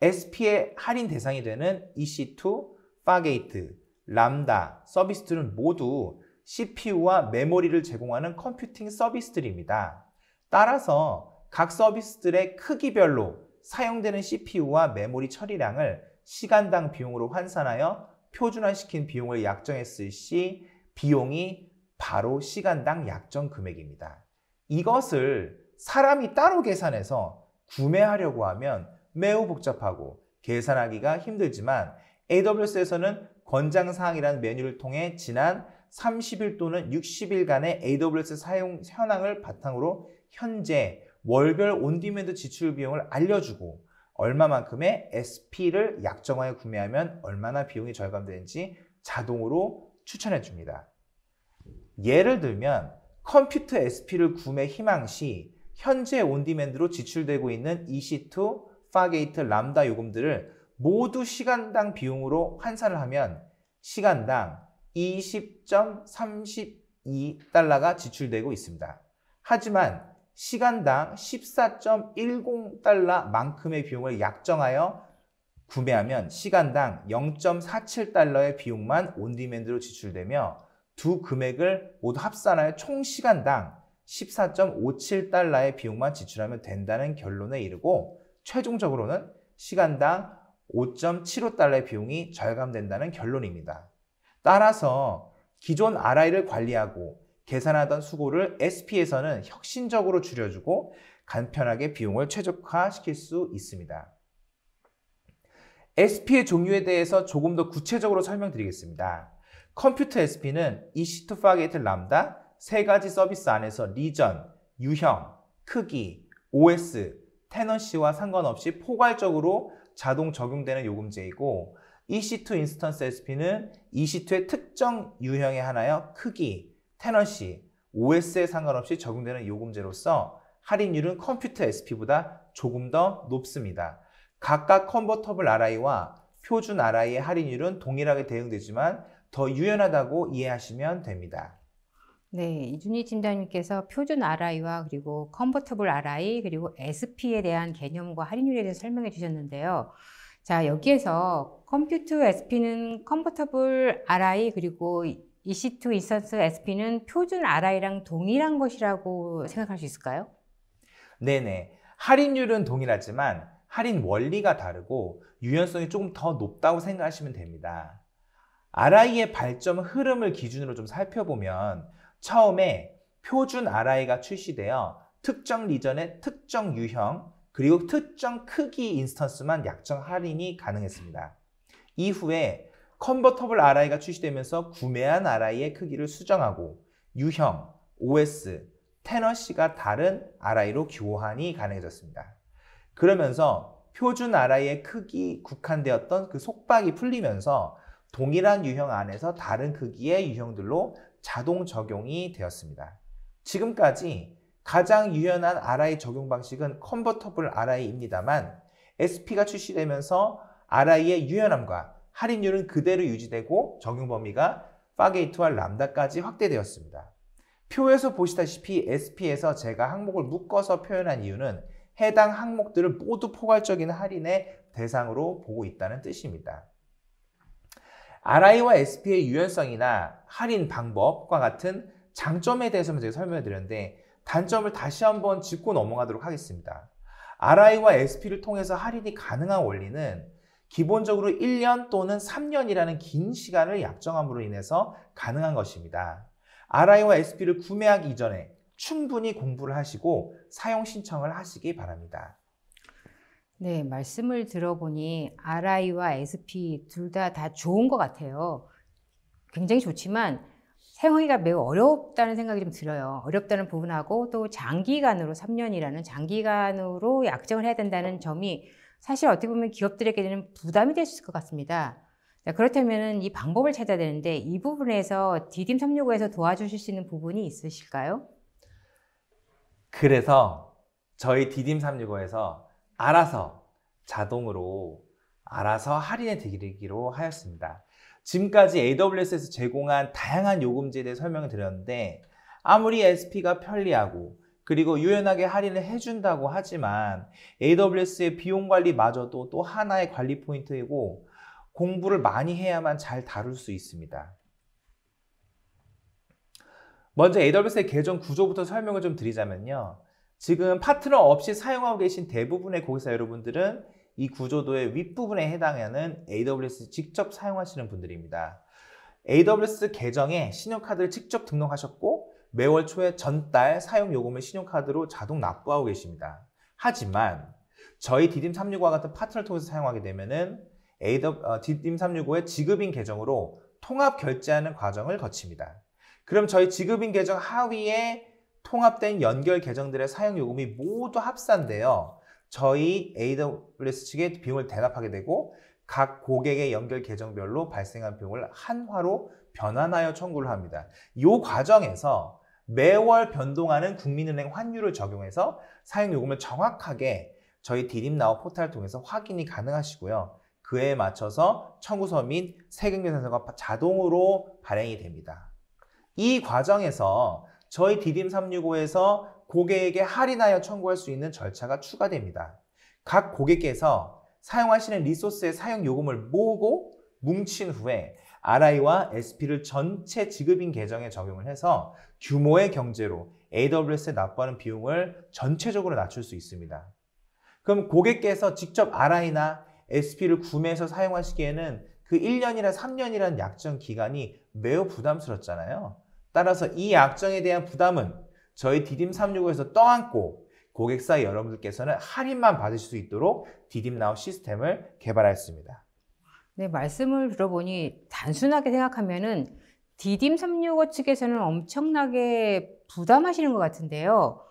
SP의 할인 대상이 되는 EC2, 파게이트, 람다 서비스들은 모두 CPU와 메모리를 제공하는 컴퓨팅 서비스들입니다. 따라서 각 서비스들의 크기별로 사용되는 CPU와 메모리 처리량을 시간당 비용으로 환산하여 표준화시킨 비용을 약정했을 시 비용이 바로 시간당 약정 금액입니다. 이것을 사람이 따로 계산해서 구매하려고 하면 매우 복잡하고 계산하기가 힘들지만 AWS에서는 권장사항이라는 메뉴를 통해 지난 30일 또는 60일간의 AWS 사용 현황을 바탕으로 현재 월별 온디맨드 지출 비용을 알려주고 얼마만큼의 SP를 약정하여 구매하면 얼마나 비용이 절감되는지 자동으로 추천해 줍니다. 예를 들면 컴퓨터 SP를 구매 희망 시 현재 온디맨드로 지출되고 있는 EC2, 파게이트, 람다 요금들을 모두 시간당 비용으로 환산을 하면 시간당 20.32달러가 지출되고 있습니다. 하지만 시간당 14.10달러만큼의 비용을 약정하여 구매하면 시간당 0.47달러의 비용만 온디맨드로 지출되며 두 금액을 모두 합산하여 총 시간당 14.57달러의 비용만 지출하면 된다는 결론에 이르고 최종적으로는 시간당 5.75달러의 비용이 절감된다는 결론입니다. 따라서 기존 RI를 관리하고 계산하던 수고를 SP에서는 혁신적으로 줄여주고 간편하게 비용을 최적화시킬 수 있습니다. SP의 종류에 대해서 조금 더 구체적으로 설명드리겠습니다. 컴퓨터 SP는 EC2, 파게이트, 람다 세 가지 서비스 안에서 리전, 유형, 크기, OS, 테넌시와 상관없이 포괄적으로 자동 적용되는 요금제이고 EC2 인스턴스 SP는 EC2의 특정 유형에 한하여 크기, 테넌시, OS에 상관없이 적용되는 요금제로서 할인율은 컴퓨터 SP보다 조금 더 높습니다. 각각 컨버터블 RI와 표준 RI의 할인율은 동일하게 대응되지만 더 유연하다고 이해하시면 됩니다. 네, 이준희 팀장님께서 표준 RI와 그리고 컨버터블 RI 그리고 SP에 대한 개념과 할인율에 대해서 설명해 주셨는데요. 자, 여기에서 컴퓨터 SP는 컨버터블 RI 그리고 EC2 인스턴스 SP는 표준 RI랑 동일한 것이라고 생각할 수 있을까요? 네네. 할인율은 동일하지만 할인 원리가 다르고 유연성이 조금 더 높다고 생각하시면 됩니다. RI의 발전 흐름을 기준으로 좀 살펴보면 처음에 표준 RI가 출시되어 특정 리전의 특정 유형 그리고 특정 크기 인스턴스만 약정 할인이 가능했습니다. 이후에 컨버터블 RI가 출시되면서 구매한 RI의 크기를 수정하고 유형, OS, 테너시가 다른 RI로 교환이 가능해졌습니다. 그러면서 표준 RI의 크기 국한되었던 그 속박이 풀리면서 동일한 유형 안에서 다른 크기의 유형들로 자동 적용이 되었습니다. 지금까지 가장 유연한 RI 적용 방식은 컨버터블 RI입니다만 SP가 출시되면서 RI의 유연함과 할인율은 그대로 유지되고 적용 범위가 파게이트와 람다까지 확대되었습니다. 표에서 보시다시피 SP에서 제가 항목을 묶어서 표현한 이유는 해당 항목들을 모두 포괄적인 할인의 대상으로 보고 있다는 뜻입니다. RI와 SP의 유연성이나 할인 방법과 같은 장점에 대해서는 제가 설명해 드렸는데 단점을 다시 한번 짚고 넘어가도록 하겠습니다. RI와 SP를 통해서 할인이 가능한 원리는 기본적으로 1년 또는 3년이라는 긴 시간을 약정함으로 인해서 가능한 것입니다. RI와 SP를 구매하기 이전에 충분히 공부를 하시고 사용 신청을 하시기 바랍니다. 네, 말씀을 들어보니 RI와 SP 둘 다 좋은 것 같아요. 굉장히 좋지만 사용하기가 매우 어렵다는 생각이 좀 들어요. 어렵다는 부분하고 또 장기간으로 3년이라는 장기간으로 약정을 해야 된다는 점이 사실 어떻게 보면 기업들에게는 부담이 될 수 있을 것 같습니다. 자, 그렇다면 이 방법을 찾아야 되는데 이 부분에서 디딤365에서 도와주실 수 있는 부분이 있으실까요? 그래서 저희 디딤365에서 알아서 자동으로 알아서 할인해 드리기로 하였습니다. 지금까지 AWS에서 제공한 다양한 요금제에 대해 설명을 드렸는데 아무리 SP가 편리하고 그리고 유연하게 할인을 해준다고 하지만 AWS의 비용 관리마저도 또 하나의 관리 포인트이고 공부를 많이 해야만 잘 다룰 수 있습니다. 먼저 AWS의 계정 구조부터 설명을 좀 드리자면요. 지금 파트너 없이 사용하고 계신 대부분의 고객사 여러분들은 이 구조도의 윗부분에 해당하는 AWS 직접 사용하시는 분들입니다. AWS 계정에 신용카드를 직접 등록하셨고 매월 초에 전달 사용요금을 신용카드로 자동 납부하고 계십니다. 하지만 저희 디딤365와 같은 파트너를 통해서 사용하게 되면은 디딤365의 지급인 계정으로 통합 결제하는 과정을 거칩니다. 그럼 저희 지급인 계정 하위에 통합된 연결 계정들의 사용요금이 모두 합산되어 저희 AWS 측에 비용을 대납하게 되고 각 고객의 연결 계정별로 발생한 비용을 한화로 변환하여 청구를 합니다. 이 과정에서 매월 변동하는 국민은행 환율을 적용해서 사용요금을 정확하게 저희 디딤나우 포탈을 통해서 확인이 가능하시고요. 그에 맞춰서 청구서 및 세금계산서가 자동으로 발행이 됩니다. 이 과정에서 저희 디딤365에서 고객에게 할인하여 청구할 수 있는 절차가 추가됩니다. 각 고객께서 사용하시는 리소스의 사용요금을 모으고 뭉친 후에 RI와 SP를 전체 지급인 계정에 적용을 해서 규모의 경제로 AWS에 납부하는 비용을 전체적으로 낮출 수 있습니다. 그럼 고객께서 직접 RI나 SP를 구매해서 사용하시기에는 그 1년이나 3년이라는 약정 기간이 매우 부담스럽잖아요. 따라서 이 약정에 대한 부담은 저희 디딤365에서 떠안고 고객사 여러분들께서는 할인만 받으실 수 있도록 디딤나우 시스템을 개발하였습니다. 네, 말씀을 들어보니 단순하게 생각하면은 디딤365 측에서는 엄청나게 부담하시는 것 같은데요.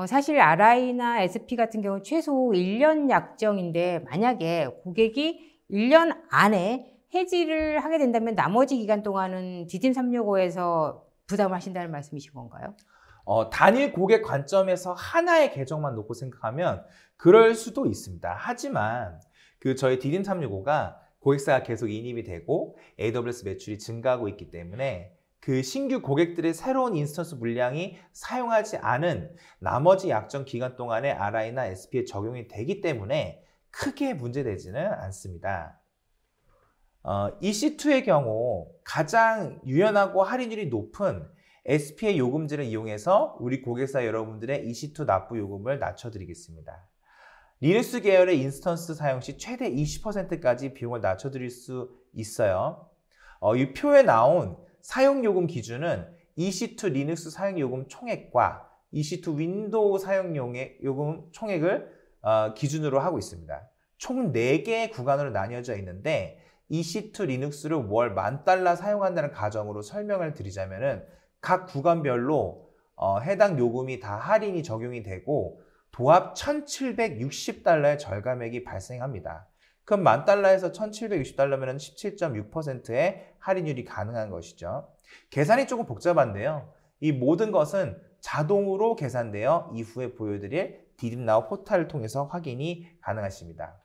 사실 RI나 SP 같은 경우 최소 1년 약정인데 만약에 고객이 1년 안에 해지를 하게 된다면 나머지 기간 동안은 디딤365에서 부담을 하신다는 말씀이신 건가요? 단일 고객 관점에서 하나의 계정만 놓고 생각하면 그럴 수도 있습니다. 하지만 저희 디딤365가 고객사가 계속 인입이 되고 AWS 매출이 증가하고 있기 때문에 그 신규 고객들의 새로운 인스턴스 물량이 사용하지 않은 나머지 약정 기간 동안에 RI나 SP에 적용이 되기 때문에 크게 문제되지는 않습니다. EC2의 경우 가장 유연하고 할인율이 높은 SP의 요금제를 이용해서 우리 고객사 여러분들의 EC2 납부 요금을 낮춰드리겠습니다. 리눅스 계열의 인스턴스 사용 시 최대 20%까지 비용을 낮춰드릴 수 있어요. 이 표에 나온 사용요금 기준은 EC2 리눅스 사용요금 총액과 EC2 윈도우 사용요금 총액을 기준으로 하고 있습니다. 총 4개의 구간으로 나뉘어져 있는데 EC2 리눅스를 월 $10,000 사용한다는 가정으로 설명을 드리자면은 각 구간별로 해당 요금이 다 할인이 적용이 되고 도합 $1,760의 절감액이 발생합니다. 그럼 $10,000에서 $1,760면 17.6%의 할인율이 가능한 것이죠. 계산이 조금 복잡한데요. 이 모든 것은 자동으로 계산되어 이후에 보여드릴 디딤나우 포탈을 통해서 확인이 가능하십니다.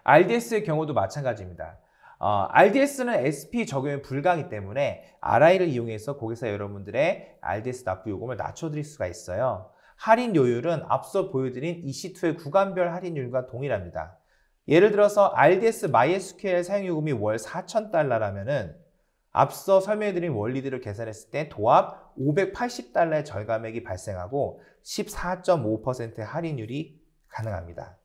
RDS의 경우도 마찬가지입니다. RDS는 SP 적용이 불가하기 때문에 RI를 이용해서 고객사 여러분들의 RDS 납부 요금을 낮춰드릴 수가 있어요. 할인 요율은 앞서 보여드린 EC2의 구간별 할인율과 동일합니다. 예를 들어서 RDS MySQL 사용요금이 월 $4,000라면은 앞서 설명해드린 원리들을 계산했을 때 도합 $580의 절감액이 발생하고 14.5%의 할인율이 가능합니다.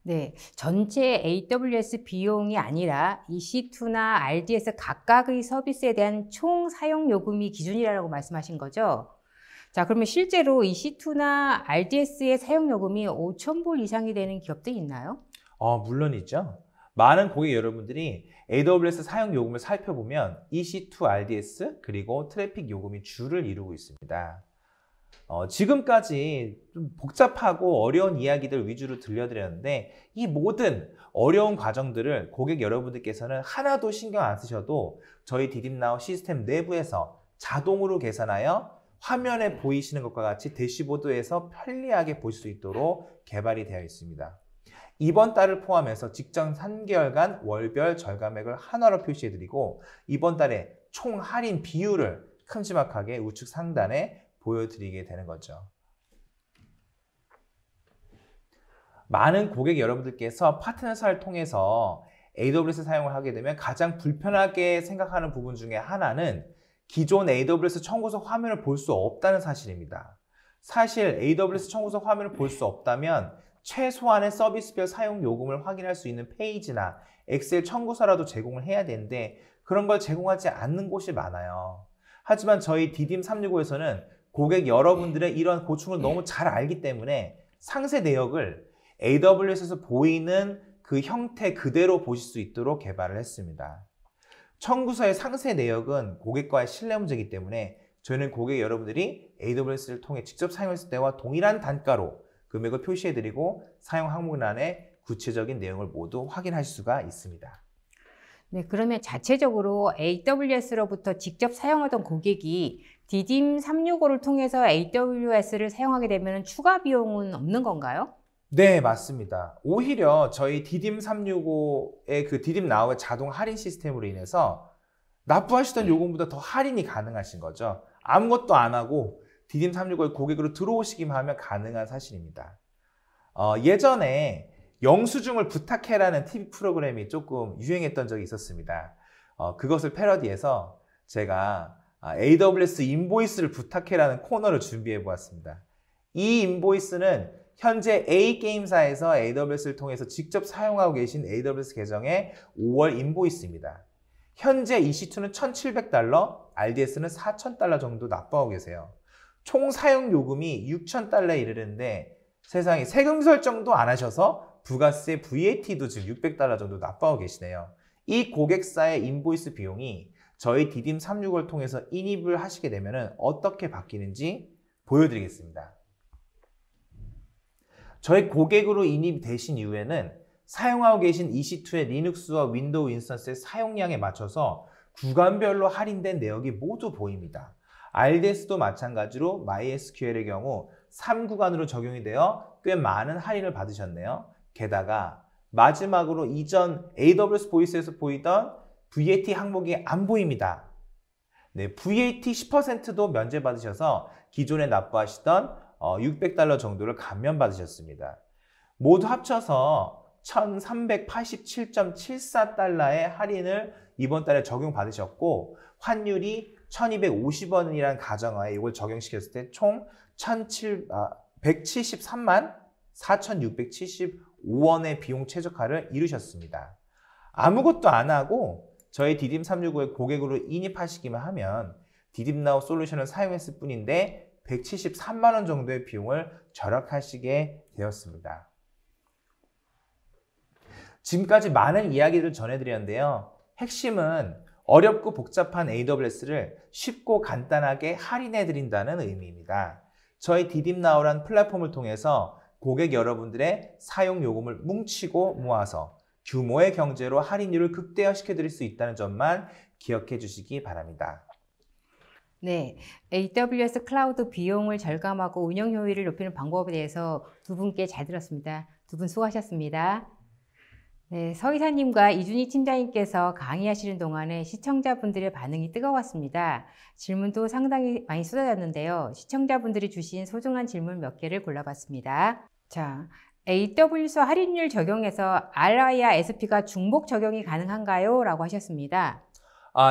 네, 전체 AWS 비용이 아니라 EC2나 RDS 각각의 서비스에 대한 총 사용 요금이 기준이라고 말씀하신 거죠? 자, 그러면 실제로 EC2나 RDS의 사용 요금이 5,000불 이상이 되는 기업도 있나요? 물론이죠. 많은 고객 여러분들이 AWS 사용 요금을 살펴보면 EC2 RDS 그리고 트래픽 요금이 주를 이루고 있습니다. 지금까지 좀 복잡하고 어려운 이야기들 위주로 들려드렸는데 이 모든 어려운 과정들을 고객 여러분들께서는 하나도 신경 안 쓰셔도 저희 디딤나우 시스템 내부에서 자동으로 계산하여 화면에 보이시는 것과 같이 대시보드에서 편리하게 볼 수 있도록 개발이 되어 있습니다. 이번 달을 포함해서 직전 3개월간 월별 절감액을 하나로 표시해드리고 이번 달에 총 할인 비율을 큼지막하게 우측 상단에 보여드리게 되는 거죠. 많은 고객 여러분들께서 파트너사를 통해서 AWS 사용을 하게 되면 가장 불편하게 생각하는 부분 중에 하나는 기존 AWS 청구서 화면을 볼 수 없다는 사실입니다. 사실 AWS 청구서 화면을 볼 수 없다면 최소한의 서비스별 사용 요금을 확인할 수 있는 페이지나 엑셀 청구서라도 제공을 해야 되는데 그런 걸 제공하지 않는 곳이 많아요. 하지만 저희 디딤365에서는 고객 여러분들의 이런 고충을 너무 잘 알기 때문에 상세 내역을 AWS에서 보이는 그 형태 그대로 보실 수 있도록 개발을 했습니다. 청구서의 상세 내역은 고객과의 신뢰 문제이기 때문에 저희는 고객 여러분들이 AWS를 통해 직접 사용했을 때와 동일한 단가로 금액을 표시해드리고 사용 항목란에 구체적인 내용을 모두 확인하실 수가 있습니다. 네, 그러면 자체적으로 AWS로부터 직접 사용하던 고객이 디딤365를 통해서 AWS를 사용하게 되면 추가 비용은 없는 건가요? 네, 맞습니다. 오히려 저희 디딤365의 그 디딤나우의 자동 할인 시스템으로 인해서 납부하시던 요금보다 더 할인이 가능하신 거죠. 아무것도 안 하고 디딤365의 고객으로 들어오시기만 하면 가능한 사실입니다. 예전에 영수증을 부탁해라는 TV 프로그램이 조금 유행했던 적이 있었습니다. 그것을 패러디해서 제가 AWS 인보이스를 부탁해라는 코너를 준비해 보았습니다. 이 인보이스는 현재 A게임사에서 AWS를 통해서 직접 사용하고 계신 AWS 계정의 5월 인보이스입니다. 현재 EC2는 $1,700, RDS는 $4,000 정도 납부하고 계세요. 총 사용 요금이 $6,000에 이르는데 세상에 세금 설정도 안 하셔서 부가세 VAT도 지금 $600 정도 납부하고 계시네요. 이 고객사의 인보이스 비용이 저희 디딤365를 통해서 인입을 하시게 되면 어떻게 바뀌는지 보여드리겠습니다. 저희 고객으로 인입되신 이후에는 사용하고 계신 EC2의 리눅스와 윈도우 인스턴스의 사용량에 맞춰서 구간별로 할인된 내역이 모두 보입니다. RDS도 마찬가지로 MySQL의 경우 3구간으로 적용이 되어 꽤 많은 할인을 받으셨네요. 게다가 마지막으로 이전 AWS 보이스에서 보이던 VAT 항목이 안 보입니다. 네, VAT 10%도 면제받으셔서 기존에 납부하시던 $600 정도를 감면받으셨습니다. 모두 합쳐서 $1,387.74의 할인을 이번 달에 적용받으셨고 환율이 1,250원이라는 가정하에 이걸 적용시켰을 때 총 173만 4,675원의 비용 최저가를 이루셨습니다. 아무것도 안 하고 저희 디딤365의 고객으로 인입하시기만 하면 디딤나우 솔루션을 사용했을 뿐인데 173만 원 정도의 비용을 절약하시게 되었습니다. 지금까지 많은 이야기를 전해드렸는데요. 핵심은 어렵고 복잡한 AWS를 쉽고 간단하게 할인해드린다는 의미입니다. 저희 디딤나우란 플랫폼을 통해서 고객 여러분들의 사용 요금을 뭉치고 모아서 규모의 경제로 할인율을 극대화시켜드릴 수 있다는 점만 기억해 주시기 바랍니다. 네, AWS 클라우드 비용을 절감하고 운영 효율을 높이는 방법에 대해서 두 분께 잘 들었습니다. 두 분 수고하셨습니다. 네, 서이사님과 이준희 팀장님께서 강의하시는 동안에 시청자분들의 반응이 뜨거웠습니다. 질문도 상당히 많이 쏟아졌는데요. 시청자분들이 주신 소중한 질문 몇 개를 골라봤습니다. 자, AWS 할인율 적용해서 RI와 SP가 중복 적용이 가능한가요? 라고 하셨습니다.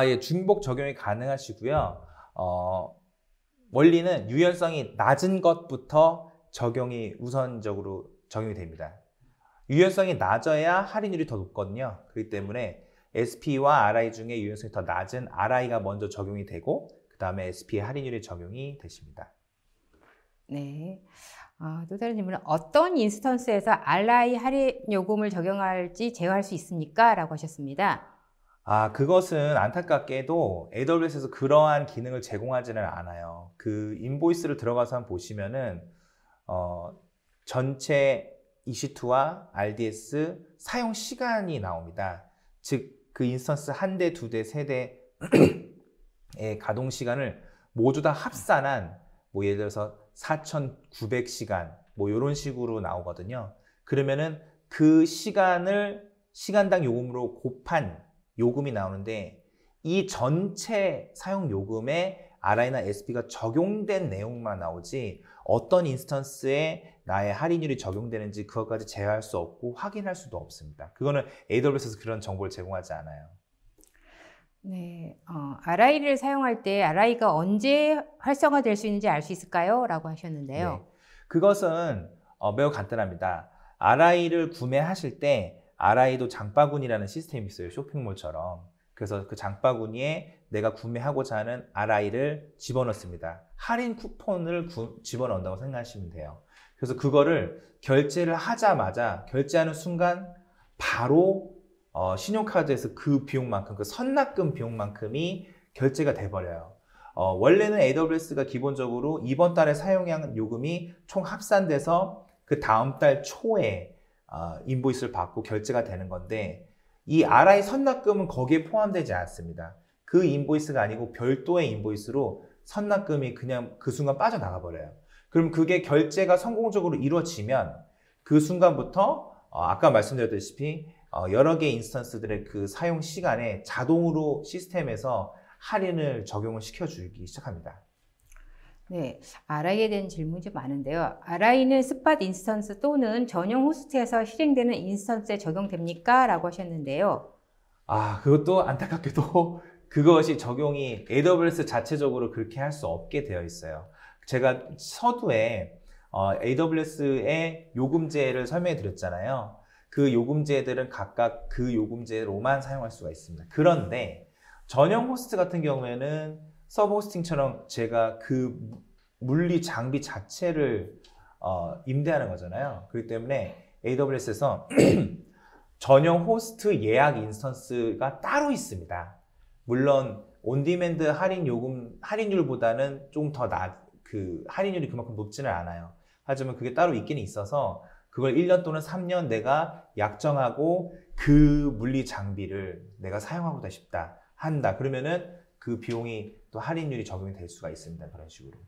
예, 중복 적용이 가능하시고요. 원리는 유연성이 낮은 것부터 적용이 우선적으로 적용이 됩니다. 유연성이 낮아야 할인율이 더 높거든요. 그렇기 때문에 SP와 RI 중에 유연성이 더 낮은 RI가 먼저 적용이 되고 그 다음에 SP의 할인율이 적용이 되십니다. 네. 또 다른 질문은 어떤 인스턴스에서 RI 할인 요금을 적용할지 제어할 수 있습니까? 라고 하셨습니다. 그것은 안타깝게도 AWS에서 그러한 기능을 제공하지는 않아요. 그 인보이스를 들어가서 한번 보시면은 전체 EC2와 RDS 사용 시간이 나옵니다. 즉 그 인스턴스 한 대, 두 대, 세 대의 가동 시간을 모두 다 합산한 예를 들어서 4,900시간 이런 식으로 나오거든요. 그러면은 그 시간을 시간당 요금으로 곱한 요금이 나오는데 이 전체 사용 요금에 RI나 SP가 적용된 내용만 나오지 어떤 인스턴스에 나의 할인율이 적용되는지 그것까지 제어할 수 없고 확인할 수도 없습니다. 그거는 AWS에서 그런 정보를 제공하지 않아요. 네, RI를 사용할 때 RI가 언제 활성화될 수 있는지 알 수 있을까요? 라고 하셨는데요. 네, 그것은 매우 간단합니다. RI를 구매하실 때 RI도 장바구니라는 시스템이 있어요. 쇼핑몰처럼. 그래서 그 장바구니에 내가 구매하고자 하는 RI를 집어넣습니다. 할인 쿠폰을 집어넣는다고 생각하시면 돼요. 그래서 그거를 결제를 하자마자 결제하는 순간 바로 신용카드에서 그 비용만큼, 그 선납금 비용만큼이 결제가 돼버려요. 원래는 AWS가 기본적으로 이번 달에 사용한 요금이 총 합산돼서 그 다음 달 초에 인보이스를 받고 결제가 되는 건데, 이 RI 선납금은 거기에 포함되지 않습니다. 그 인보이스가 아니고 별도의 인보이스로 선납금이 그냥 그 순간 빠져나가 버려요. 그럼 그게 결제가 성공적으로 이루어지면 그 순간부터 아까 말씀드렸다시피 여러 개의 인스턴스들의 그 사용 시간에 자동으로 시스템에서 할인을 적용을 시켜주기 시작합니다. 네, RI에 대한 질문이 좀 많은데요. RI는 스팟 인스턴스 또는 전용 호스트에서 실행되는 인스턴스에 적용됩니까? 라고 하셨는데요. 그것도 안타깝게도 그것이 적용이 AWS 자체적으로 그렇게 할 수 없게 되어 있어요. 제가 서두에 AWS의 요금제를 설명해 드렸잖아요. 그 요금제들은 각각 그 요금제로만 사용할 수가 있습니다. 그런데 전용 호스트 같은 경우에는 서브 호스팅처럼 제가 그 물리 장비 자체를 임대하는 거잖아요. 그렇기 때문에 AWS에서 전용 호스트 예약 인스턴스가 따로 있습니다. 물론 온디맨드 할인율보다는 좀 더 그 할인율이 그만큼 높지는 않아요. 하지만 그게 따로 있기는 있어서 그걸 1년 또는 3년 내가 약정하고 그 물리 장비를 내가 사용하고 싶다 한다. 그러면은 그 비용이 또 할인율이 적용이 될 수가 있습니다. 그런 식으로.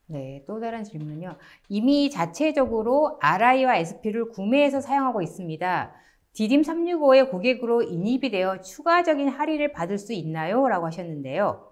네, 또 다른 질문은요. 이미 자체적으로 RI와 SP를 구매해서 사용하고 있습니다. 디딤365의 고객으로 인입이 되어 추가적인 할인을 받을 수 있나요? 라고 하셨는데요.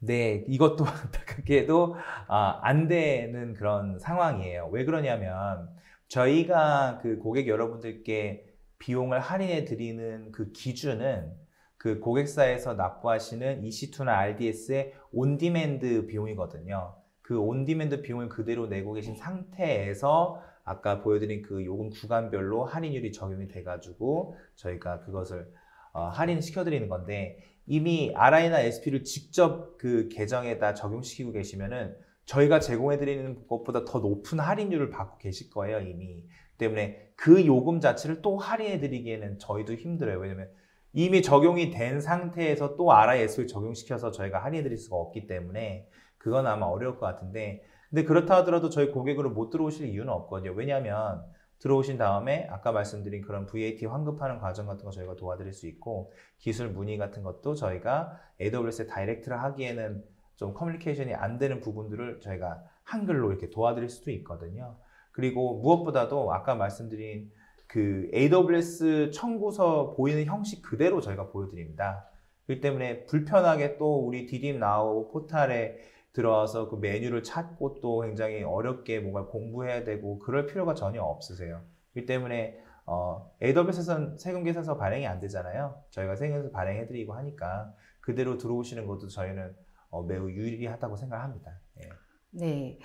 네, 이것도 안타깝게도 안 되는 그런 상황이에요. 왜 그러냐면 저희가 그 고객 여러분들께 비용을 할인해 드리는 그 기준은 그 고객사에서 납부하시는 EC2나 RDS의 온디맨드 비용이거든요. 그 온디맨드 비용을 그대로 내고 계신 상태에서 아까 보여드린 그 요금 구간별로 할인율이 적용이 돼가지고 저희가 그것을 할인시켜드리는 건데, 이미 RI나 SP를 직접 그 계정에다 적용시키고 계시면은 저희가 제공해드리는 것보다 더 높은 할인율을 받고 계실 거예요, 이미. 때문에 그 요금 자체를 또 할인해드리기에는 저희도 힘들어요. 왜냐면 이미 적용이 된 상태에서 또 RI, SP를 적용시켜서 저희가 할인해드릴 수가 없기 때문에 그건 아마 어려울 것 같은데, 근데 그렇다 하더라도 저희 고객으로 못 들어오실 이유는 없거든요. 왜냐하면 들어오신 다음에 아까 말씀드린 그런 VAT 환급하는 과정 같은 거 저희가 도와드릴 수 있고, 기술 문의 같은 것도 저희가 AWS에 다이렉트를 하기에는 좀 커뮤니케이션이 안 되는 부분들을 저희가 한글로 이렇게 도와드릴 수도 있거든요. 그리고 무엇보다도 아까 말씀드린 그 AWS 청구서 보이는 형식 그대로 저희가 보여드립니다. 그렇기 때문에 불편하게 또 우리 디딤나우 포탈에 들어와서 그 메뉴를 찾고 또 굉장히 어렵게 뭔가 공부해야 되고 그럴 필요가 전혀 없으세요. 그렇기 때문에 AWS에서는 세금계산서 발행이 안 되잖아요. 저희가 세금계산서 발행해드리고 하니까 그대로 들어오시는 것도 저희는 매우 유리하다고 생각합니다. 예. 네,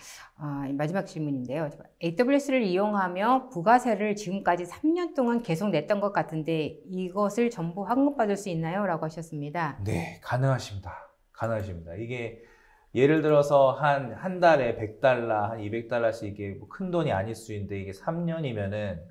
마지막 질문인데요. AWS를 이용하며 부가세를 지금까지 3년 동안 계속 냈던 것 같은데 이것을 전부 환급받을 수 있나요? 라고 하셨습니다. 네, 가능하십니다. 가능하십니다. 이게 예를 들어서 한 달에 $100, 한 $200씩 이게 뭐 큰 돈이 아닐 수 있는데 이게 3년이면은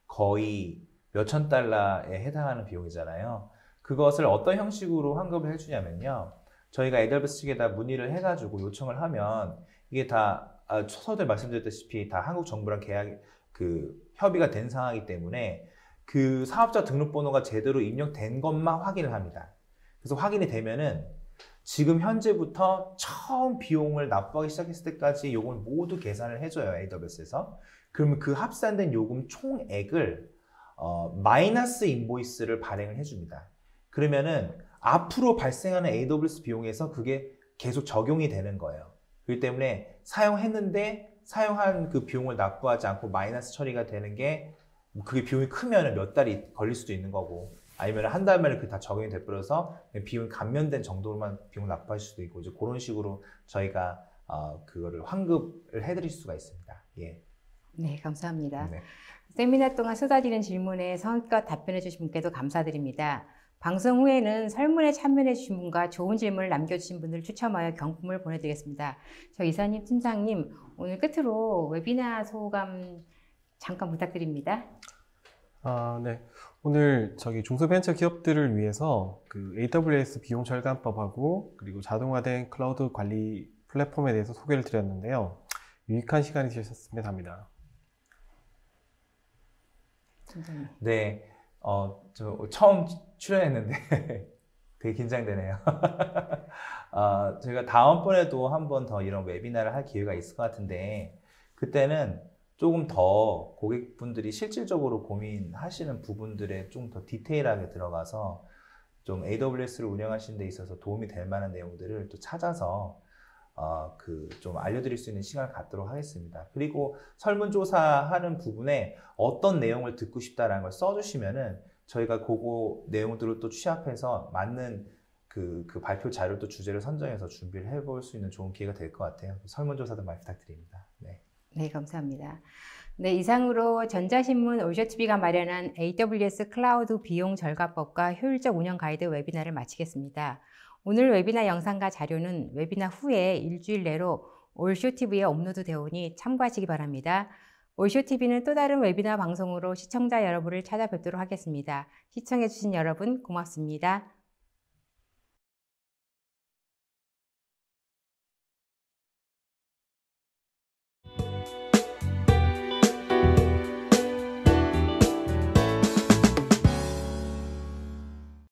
거의 몇천 달러에 해당하는 비용이잖아요. 그것을 어떤 형식으로 환급을 해주냐면요. 저희가 AWS 측에다 문의를 해가지고 요청을 하면 이게 다 서두에 말씀드렸다시피 다 한국 정부랑 협의가 된 상황이기 때문에 그 사업자 등록번호가 제대로 입력된 것만 확인을 합니다. 그래서 확인이 되면은 지금 현재부터 처음 비용을 납부하기 시작했을 때까지 요금을 모두 계산을 해줘요, AWS에서. 그러면 그 합산된 요금 총액을 마이너스 인보이스를 발행을 해줍니다. 그러면은 앞으로 발생하는 AWS 비용에서 그게 계속 적용이 되는 거예요. 그렇기 때문에 사용했는데 사용한 그 비용을 납부하지 않고 마이너스 처리가 되는 게 그게 비용이 크면 몇 달이 걸릴 수도 있는 거고, 아니면 한 달 만에 그게 다 적용이 돼버려서 비용이 감면된 정도로만 비용을 납부하실 수도 있고, 이제 그런 식으로 저희가 그거를 환급을 해드릴 수가 있습니다. 예. 네, 감사합니다. 네. 세미나 동안 쏟아지는 질문에 성의껏 답변해 주신 분께도 감사드립니다. 방송 후에는 설문에 참여해주신 분과 좋은 질문을 남겨주신 분들 추첨하여 경품을 보내드리겠습니다. 저 이사님, 팀장님, 오늘 끝으로 웨비나 소감 잠깐 부탁드립니다. 네. 오늘 중소벤처 기업들을 위해서 그 AWS 비용 절감법하고 그리고 자동화된 클라우드 관리 플랫폼에 대해서 소개를 드렸는데요. 유익한 시간이 되셨으면 합니다. 팀장님. 네, 저 처음 출연했는데 되게 긴장되네요. 저희가 다음번에도 한 번 더 이런 웨비나를 할 기회가 있을 것 같은데 그때는 조금 더 고객분들이 실질적으로 고민하시는 부분들에 좀 더 디테일하게 들어가서 좀 AWS를 운영하시는 데 있어서 도움이 될 만한 내용들을 또 찾아서 좀 알려드릴 수 있는 시간을 갖도록 하겠습니다. 그리고 설문조사하는 부분에 어떤 내용을 듣고 싶다라는 걸 써주시면은 저희가 그거 내용들을 또 취합해서 맞는 그 발표 자료 또 주제를 선정해서 준비를 해볼 수 있는 좋은 기회가 될 것 같아요. 설문조사도 많이 부탁드립니다. 네. 네, 감사합니다. 네, 이상으로 전자신문 올쇼TV가 마련한 AWS 클라우드 비용 절감법과 효율적 운영 가이드 웨비나를 마치겠습니다. 오늘 웨비나 영상과 자료는 웨비나 후에 일주일 내로 올쇼TV에 업로드 되오니 참고하시기 바랍니다. 올쇼TV는 또 다른 웨비나 방송으로 시청자 여러분을 찾아뵙도록 하겠습니다. 시청해주신 여러분 고맙습니다.